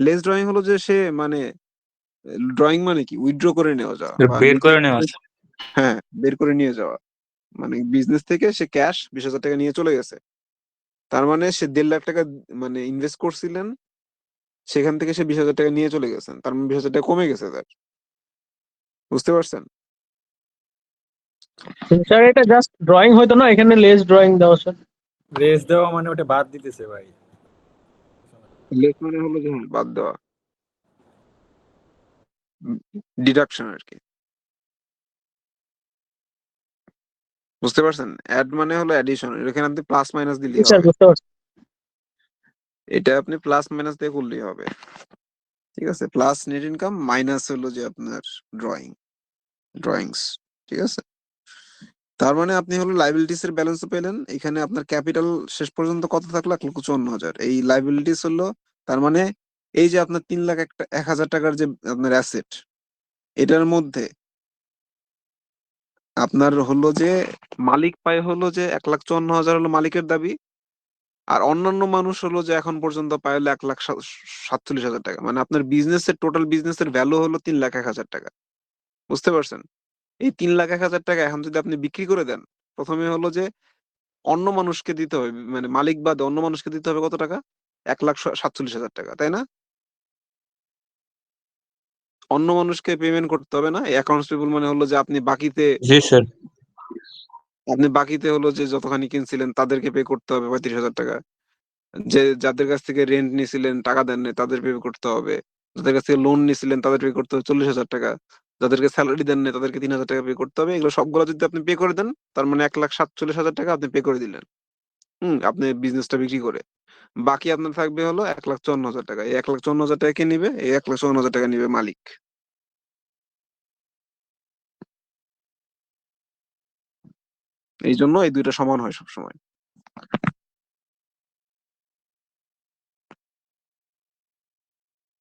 লেস ড্রয়িং হলো যে সে মানে ড্রয়িং মানে কি? উইথড্র করে নেওয়া যাওয়া বা
বের করে নেওয়া।
হ্যাঁ, বের করে নিয়ে যাওয়া। মানে বিজনেস থেকে সে ক্যাশ 20,000 টাকা নিয়ে চলে গেছে, তার মানে সে 1.5 লাখ টাকা মানে ইনভেস্ট করছিলেন, সেখান থেকে সে 20,000 টাকা নিয়ে চলে গেছেন, তার মানে 20,000 টাকা কমে গেছে তার। বুঝতে পারছেন?
স্যার এটা জাস্ট ড্রয়িং হয়তো না, এখানে লেস ড্রয়িং দেওয়া স্যার।
রেস দেওয়া মানে ওটা বাদ দিতেছে ভাই।
লেস মানে হলো যে বাদ দেওয়া, ডিডাকশন আর কি। বুঝতে পারছেন? অ্যাড মানে হলো অ্যাডিশন, এখানে আপনি প্লাস মাইনাস দিলেই
স্যার
হবে।
বুঝতে পারছি।
এটা আপনি প্লাস মাইনাস দিয়ে করলেই হবে, ঠিক আছে। প্লাস নেট ইনকাম মাইনাস হলো যে আপনার ড্রয়িংস, ঠিক আছে। তার মানে আপনি হলো লাইবিলিটিস এর ব্যালেন্স পেলেন। এখানে আপনার ক্যাপিটাল শেষ পর্যন্ত কত থাকলো? 1,54,000। এই লাইবিলিটিস হলো, তার মানে এই যে আপনার 3,01,000 টাকার যে আপনার অ্যাসেট, এটার মধ্যে আপনার হলো যে মালিক পায় হলো যে 1,54,000 হলো মালিকের দাবি, আর অন্যান্য মানুষ হলো যে এখন পর্যন্ত পায় হলো 1,47,000 টাকা। মানে আপনার বিজনেসের টোটাল বিজনেসের ভ্যালু হলো 3,01,000 টাকা। বুঝতে পারছেন? এই 3,01,000 টাকা এখন যদি আপনি বিক্রি করে দেন, প্রথমে হলো যে অন্য মানুষকে দিতে হবে, মানে মালিক বাদে অন্য মানুষকে দিতে হবে কত টাকা? 1,47,000 টাকা, তাই না? অন্য মানুষকে পেমেন্ট করতে হবে না? অ্যাকাউন্টস পেবল মানে হলো যে আপনি
জি স্যার।
বাকিতে হলো যে যতখানি কিনছিলেন তাদেরকে পে করতে হবে 35,000 টাকা। যে যাদের কাছ থেকে রেন্ট নিয়েছিলেন টাকা দেন নাই তাদের পে করতে হবে, যাদের কাছ থেকে লোন নিয়েছিলেন তাদের পে করতে হবে 40,000 টাকা, যাদেরকে স্যালারি দেন নাই তাদেরকে 3,000 টাকা পে করতে হবে। এগুলো সবগুলো যদি আপনি পে করে দেন, তার মানে 1,47,000 টাকা আপনি পে করে দিলেন আপনি বিজনেসটা বিক্রি করে। বাকি আপনার থাকবে হলো 1,54,000 টাকা। এই 1,54,000 টাকা কে নিবে? এই 1,54,000 টাকা নিবে মালিক। এই জন্য এই দুইটা সমান হয় সবসময়।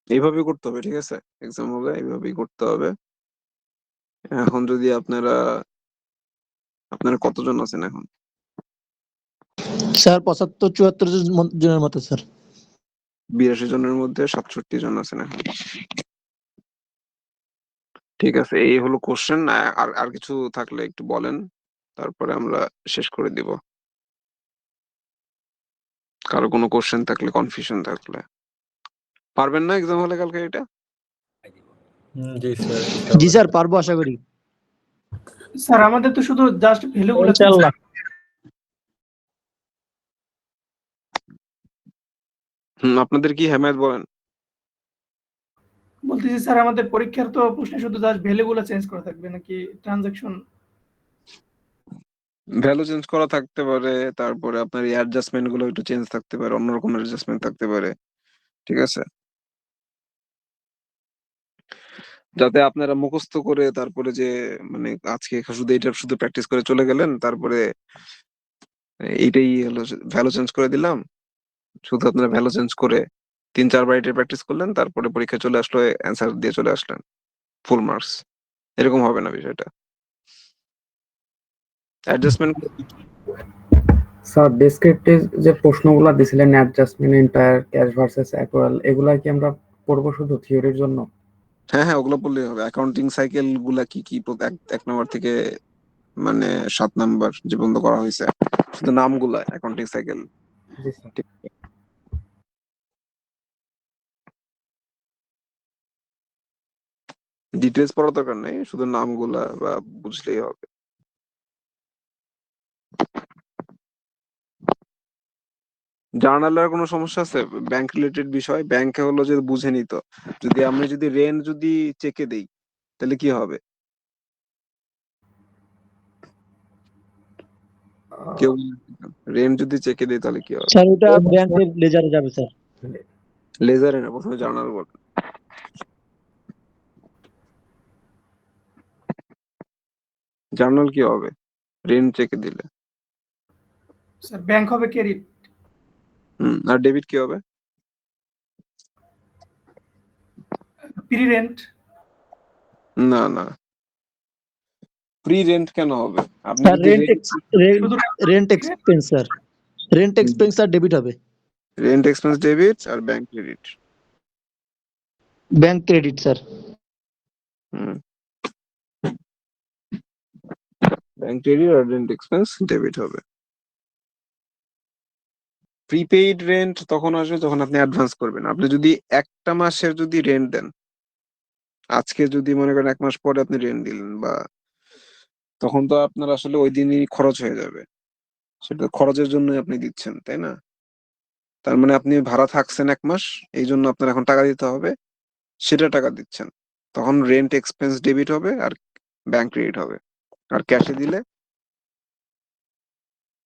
এইভাবেই করতে হবে, ঠিক আছে? এক্সাম হলে এইভাবেই করতে হবে। এখন যদি আপনারা কতজন আছেন এখন?
স্যার 75-74 জনের মতো স্যার।
82 জনের মধ্যে 67 জন আছেন এখন। ঠিক আছে, এই হলো কোশ্চেন। আর আর কিছু থাকলে একটু বলেন, তারপরে আমরা শেষ করে দিব। কারো কোনো কোশ্চেন থাকলে, কনফিউশন থাকলে। পারবেন না এক্সাম হলে কালকে এটা?
জি স্যার
জি স্যার, পারবো আশা করি।
স্যার আমাদের তো শুধু জাস্ট ভ্যালুগুলো
ইনশাআল্লাহ।
আপনাদের কি হেমায়েত বলেন?
বলতেছি স্যার আমাদের পরীক্ষার তো প্রশ্নে শুধু জাস্ট ভ্যালুগুলো চেঞ্জ করা থাকবে নাকি ট্রানজাকশন?
ভ্যালু চেঞ্জ করা থাকতে পারে, তারপরে আপনার এই অ্যাডজাস্টমেন্ট গুলো একটু চেঞ্জ থাকতে পারে, অন্যরকম অ্যাডজাস্টমেন্ট থাকতে পারে, ঠিক আছে? যাতে আপনারা মুখস্থ করে তারপরে যে মানে আজকে শুধু এটা শুধু প্র্যাকটিস করে চলে গেলেন, তারপরে এইটাই হলো ভ্যালু চেঞ্জ করে দিলাম, শুধু আপনারা ভ্যালু চেঞ্জ করে 3-4 বার এটা প্র্যাকটিস করলেন, তারপরে পরীক্ষা চলে আসলো, অ্যান্সার দিয়ে চলে আসলেন ফুল মার্কস। এরকম হবে না বিষয়টা। অ্যাডজাস্টমেন্ট
স্যার ডেসক্রিপটিভ যে প্রশ্নগুলো দিছিলেন, অ্যাডজাস্টমেন্ট, এন্টায়ার, ক্যাশ ভার্সেস অ্যাকুয়াল, এগুলা কি আমরা পড়বো শুধু থিওরির জন্য?
হ্যাঁ হ্যাঁ, ওগুলো বললেই হবে। অ্যাকাউন্টিং সাইকেল গুলা কি কি এক নম্বর থেকে মানে 7 নাম্বার যে পর্যন্ত করা হয়েছে, শুধু নামগুলা অ্যাকাউন্টিং সাইকেল।
জি স্যার।
ডিটেলস পড়ার দরকার নেই, শুধু নামগুলা বা বুঝলেই হবে। জার্নালের কোনো সমস্যা আছে? ব্যাংক রিলেটেড বিষয়, ব্যাংকে হলো যে বুঝে নিত, যদি আমরা যদি রেন্ট যদি চেকে দেই তাহলে কি হবে? কেউ রেন্ট যদি চেকে দেই তাহলে কি হবে?
স্যার ওটা ব্যাংকের লেজারে যাবে স্যার।
লেজারে না, প্রথমে জার্নাল বল। জার্নাল কি হবে রেন্ট চেকে দিলে?
স্যার ব্যাংক হবে ক্রেডিট।
আর ডেবিট কি হবে?
Pre rent.
না না, প্রি রেন্ট কেন হবে? আপনি
স্যার
যদি
rent expense sir, rent expense আর ডেবিট হবে।
রেন্ট এক্সপেন্স ডেবিট আর bank credit.
Bank credit sir.
Bank credit আর রেন্ট এক্সপেন্স ডেবিট হবে। প্রিপেইড রেন্ট তখন আসবে যখন আপনি অ্যাডভান্স করবেন। আপনি যদি একটা মাসের যদি রেন্ট দেন, আজকে যদি মনে করেন 1 মাস পরে আপনি রেন্ট দিলেন, বা তখন তো আপনার আসলে ওই দিনই খরচ হয়ে যাবে, সেটা খরচের জন্য আপনি দিচ্ছেন, তাই না? তার মানে আপনি ভাড়া থাকছেন 1 মাস, এই জন্য আপনার এখন টাকা দিতে হবে, সেটা টাকা দিচ্ছেন, তখন রেন্ট এক্সপেন্স ডেবিট হবে আর ব্যাংক ক্রেডিট হবে। আর ক্যাশে দিলে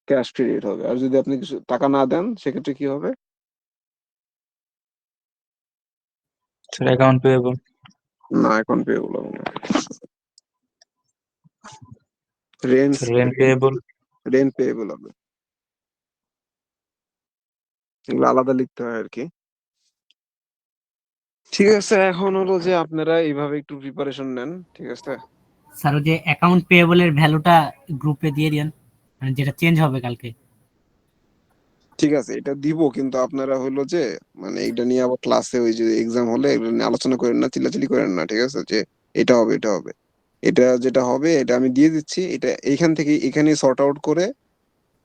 ক্যাশ ক্রেডিট হবে। আর যদি আপনি কিছু টাকা না দেন সেক্ষেত্রে কি হবে?
Sir account payable.
না, অ্যাকাউন্ট পেয়েবল হবে না। রেন্ট পেয়েবল হবে। এগুলো আলাদা লিখতে হয় আর কি। ঠিক আছে, এখন হলো যে আপনারা এইভাবে একটু প্রিপারেশন নেন, ঠিক আছে?
স্যার ওই যে অ্যাকাউন্ট পেয়েবলের ভ্যালুটা গ্রুপে দিয়ে দেন, মানে যেটা চেঞ্জ হবে কালকে।
ঠিক আছে, এটা দিব, কিন্তু আপনারা হলো যে মানে এটা নিয়ে আবার ক্লাসে ওই যে এক্সাম হলে এগুলো নিয়ে আলোচনা করেন না, চিল্লাচিল্লি করেন না, ঠিক আছে? যে এটা হবে এটা হবে, এটা যেটা হবে এটা আমি দিয়ে দিচ্ছি, এটা এইখান থেকে এখানে সর্ট আউট করে,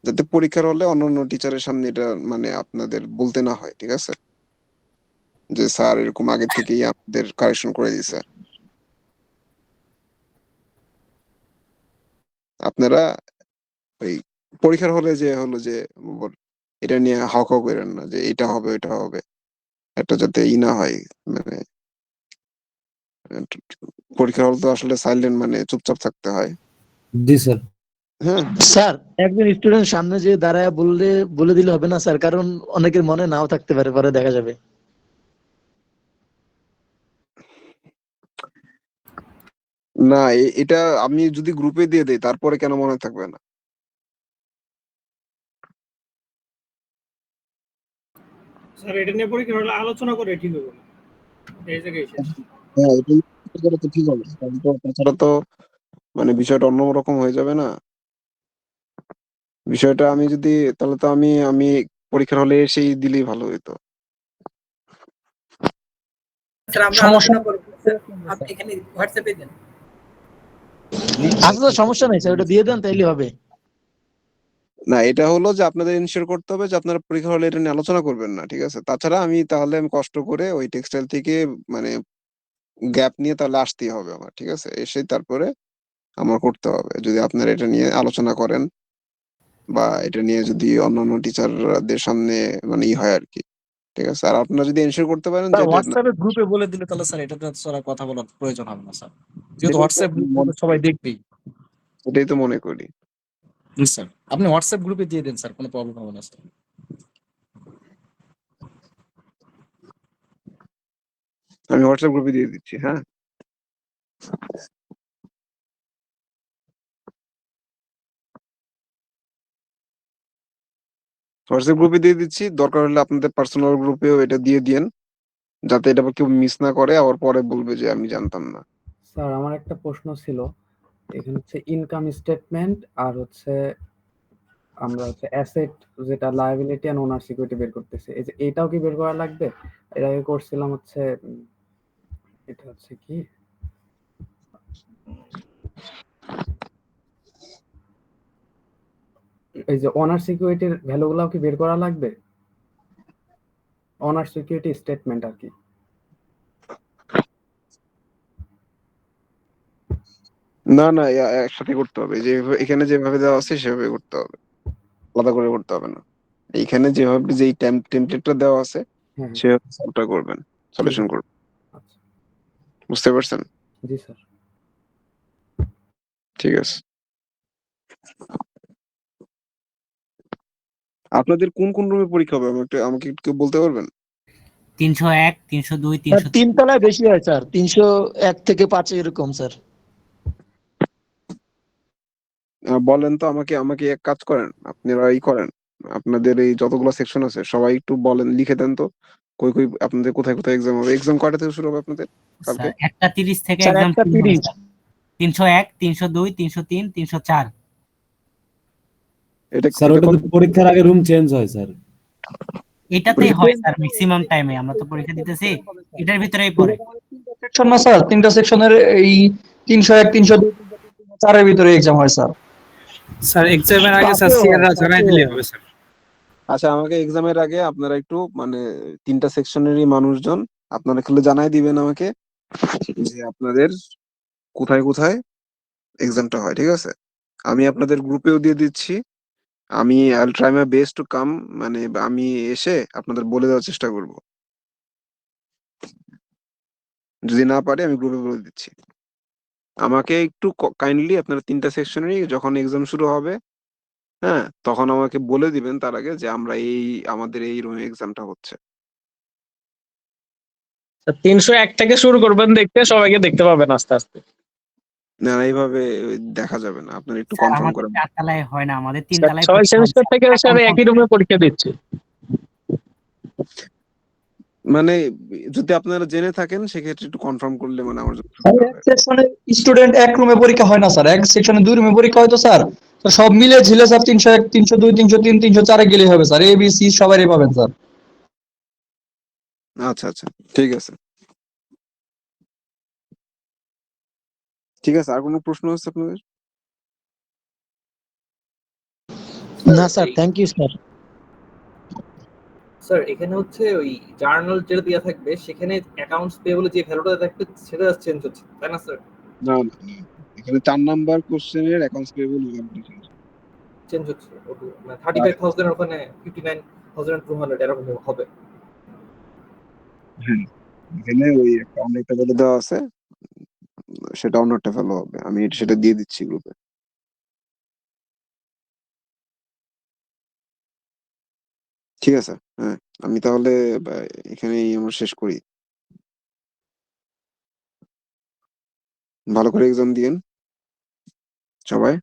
যাতে পরীক্ষার হলে অন্যান্য টিচারের সামনে এটা মানে আপনাদের বলতে না হয়, ঠিক আছে? যে স্যার এরকম আগে থেকেই আমাদের কারেকশন করে দিয়েছে। আপনারা ওই পরীক্ষার হলে যে হলো যে এটা নিয়ে হাওকাও করেন না যে এটা হবে ওইটা হবে, একটা যাতে না হয়, মানে পরীক্ষার হল তো আসলে সাইলেন্ট, মানে চুপচাপ থাকতে হয়।
জি স্যার।
হ্যাঁ
স্যার একজন স্টুডেন্ট সামনে যে দাঁড়ায় বলে দিলে হবে না স্যার, কারণ অনেকের মনে নাও থাকতে পারে, পরে দেখা যাবে।
না, এটা আমি যদি গ্রুপে দিয়ে দেই তারপরে কেন মনে থাকবে না?
স্যার এটা নিয়ে পরীক্ষা হলে আলোচনা করে ঠিক হবে না, এই জায়গায় শেষ।
হ্যাঁ, এটা করে তো ঠিক হবে, কারণ তো তাছাড়া তো মানে বিষয়টা অন্যরকম হয়ে যাবে না। বিষয়টা আমি যদি, তাহলে তো আমি পরীক্ষার হলে এসেই দিলেই ভালো হতো।
স্যার আমরা
সমস্যা
আলোচনা করব স্যার, আপনি এখানে হোয়াটসঅ্যাপে দেন।
আচ্ছা সমস্যা নাই স্যার, ওটা দিয়ে দেন তাইলে হবে।
না, এটা হলো যে আপনাদের ইনশিওর করতে হবে যে আপনারা পরীক্ষা হলে এটা নিয়ে আলোচনা করবেন না, ঠিক আছে? তাছাড়া আমি কষ্ট করে ওই টেক্সটাইল থেকে মানে গ্যাপ নিয়ে তাহলে আসতেই হবে আমার, ঠিক আছে? এসে তারপরে আমার করতে হবে, যদি আপনারা এটা নিয়ে আলোচনা করেন বা এটা নিয়ে যদি অন্যান্য টিচারদের সামনে মানে হয় আর কি, ঠিক আছে? আর আপনারা যদি এনশিওর করতে পারেন যে
স্যার
এটা
হোয়াটসঅ্যাপে গ্রুপে বলে দিলে তাহলে স্যার এটাতে স্যার আর কথা বলার প্রয়োজন হবে না স্যার, যেহেতু
সেটাই তো
হোয়াটসঅ্যাপ গ্রুপে সবাই দেখবেই।
এটাই তো মনে করি।
জি স্যার, আপনি হোয়াটসঅ্যাপ গ্রুপে দিয়ে দেন স্যার, কোনো প্রবলেম হবে না স্যার।
আমি হোয়াটসঅ্যাপ গ্রুপে দিয়ে দিচ্ছি। হ্যাঁ, হোয়াটসঅ্যাপ গ্রুপে দিয়ে দিচ্ছি, দরকার হলে আপনাদের পার্সোনাল গ্রুপেও এটা দিয়ে দিয়েন, যাতে এটা কেউ মিস না করে আবার পরে বলবে যে আমি জানতাম না।
স্যার আমার একটা প্রশ্ন ছিল, এখানে হচ্ছে ইনকাম স্টেটমেন্ট আর হচ্ছে আমরা হচ্ছে অ্যাসেট, যেটা লায়াবিলিটি এন্ড ওনার সিকিউরিটি বের করতেছি, এই যে এটাও কি বের করা লাগবে? এর আগে করছিলাম হচ্ছে এটা হচ্ছে কি এই যে ওনার সিকিউরিটির ভ্যালুগুলোও কি বের করা লাগবে? ওনার সিকিউরিটি স্টেটমেন্ট আর কি।
না না, একসাথে করতে হবে, যে এখানে যেভাবে দেওয়া আছে সেভাবে করতে হবে, আলাদা করে করতে হবে না। এইখানে যেভাবে যে টেমপ্লেটটা দেওয়া আছে
হ্যাঁ
সেভাবে সলভটা করবেন,
ঠিক
সলিউশন
আছে।
করবেন।
আচ্ছা
বুঝতে পারছেন?
জি স্যার।
ঠিক আছে। আপনাদের কোন কোন রুমে পরীক্ষা হবে আমাকে একটু বলতে পারবেন?
301, 302,
স্যার
303।
তিনতলায় বেশি হয় স্যার, 301 থেকে 5 এরকম স্যার।
বলেন তো আমাকে আমাকে এক কাজ করেন, আপনারা করেন, আপনাদের এই যতগুলো সেকশন আছে সবাই একটু বলেন, লিখে দেন তো কই কই আপনাদের কোথায় কোথায় এক্সাম হবে। এক্সাম কয়টা থেকে শুরু হবে আপনাদের কালকে?
স্যার 1:30 থেকে
স্যার
এক্সাম শুরু হবে
1:30।
স্যার। 301, 302, 303, 304।
স্যার ওটা তো পরীক্ষার আগে রুম চেঞ্জ হয় স্যার।
এটাতেই হয় স্যার ম্যাক্সিমাম টাইমে, আমরা তো পরীক্ষা দিতেছি এটার ভিতরেই পড়ে।
সেকশন না স্যার, 3টা সেকশনের এই 301, 302, 304 এর ভিতরে এক্সাম হয় স্যার।
স্যার এক্সামের আগে স্যার সিআররা জানাই দিলে হবে স্যার।
আচ্ছা, আমাকে এক্সামের আগে আপনারা একটু মানে 3টা সেকশনেরই মানুষজন আপনারা খেলে জানাই দিবেন আমাকে যে আপনাদের কোথায় কোথায় এক্সামটা হয়, ঠিক আছে? আমি আপনাদের গ্রুপেও দিয়ে দিচ্ছি। আমি I try my best to come, মানে আমি এসে আপনাদের বলে দেওয়ার চেষ্টা করব। যদি না পারি আমি গ্রুপে বলে দিচ্ছি। আমাকে একটু কাইন্ডলি আপনারা 3টা সেকশনেরই যখন এক্সাম শুরু হবে, হ্যাঁ, তখন আমাকে বলে দিবেন তার আগে যে আমরা আমাদের এই রুমে এক্সামটা হচ্ছে।
301 থেকে শুরু করবেন দেখতে, সবাইকে দেখতে পাবেন আস্তে আস্তে।
না, এইভাবে দেখা যাবে না, আপনারা একটু
স্যার
কনফার্ম
আমাদের
করেন।
4 তলায় হয় না, আমাদের 3
স্যার,
তলায়
সবাই
পরীক্ষা হয়
সেমিস্টার থেকে
স্যার।
স্যার একই রুমে পরীক্ষা দিচ্ছে।
মানে যদি আপনারা জেনে থাকেন সেক্ষেত্রে একটু কনফার্ম করলে মানে আমার জন্য সুবিধা
এক
হয়।
সেকশনে স্টুডেন্ট এক রুমে পরীক্ষা হয় না স্যার, এক সেকশনে 2 রুমে পরীক্ষা হয় তো স্যার। তো সব মিলে ঝিলে স্যার 301, 302, 303, 304 এ গেলেই হবে স্যার, এ বি সি সবারই পাবেন স্যার।
আচ্ছা আচ্ছা, ঠিক আছে ঠিক আছে। আর কোনো প্রশ্ন আছে আপনাদের?
না sir, thank you sir.
Sir এখানে হচ্ছে ওই জার্নাল যেটা দেওয়া থাকবে সেখানে অ্যাকাউন্টস পেয়েবল যে ভ্যালুটা থাকবে সেটা চেঞ্জ হচ্ছে, তাই না স্যার?
না না, এখানে 4 নাম্বার কোশ্চেনের অ্যাকাউন্টস পেয়েবল
চেঞ্জ হচ্ছে, মানে 35,000 ওখানে 59,200 এরকম হবে।
হ্যাঁ, এখানে ওই অ্যাকাউন্ট একটা বলে দেওয়া আছে, সেটা অন্য একটা ফেলো হবে, আমি সেটা দিয়ে দিচ্ছি গ্রুপে। ঠিক আছে, হ্যাঁ, আমি তাহলে এখানেই আমরা শেষ করি। ভালো করে এক্সাম দিয়েন সবাই।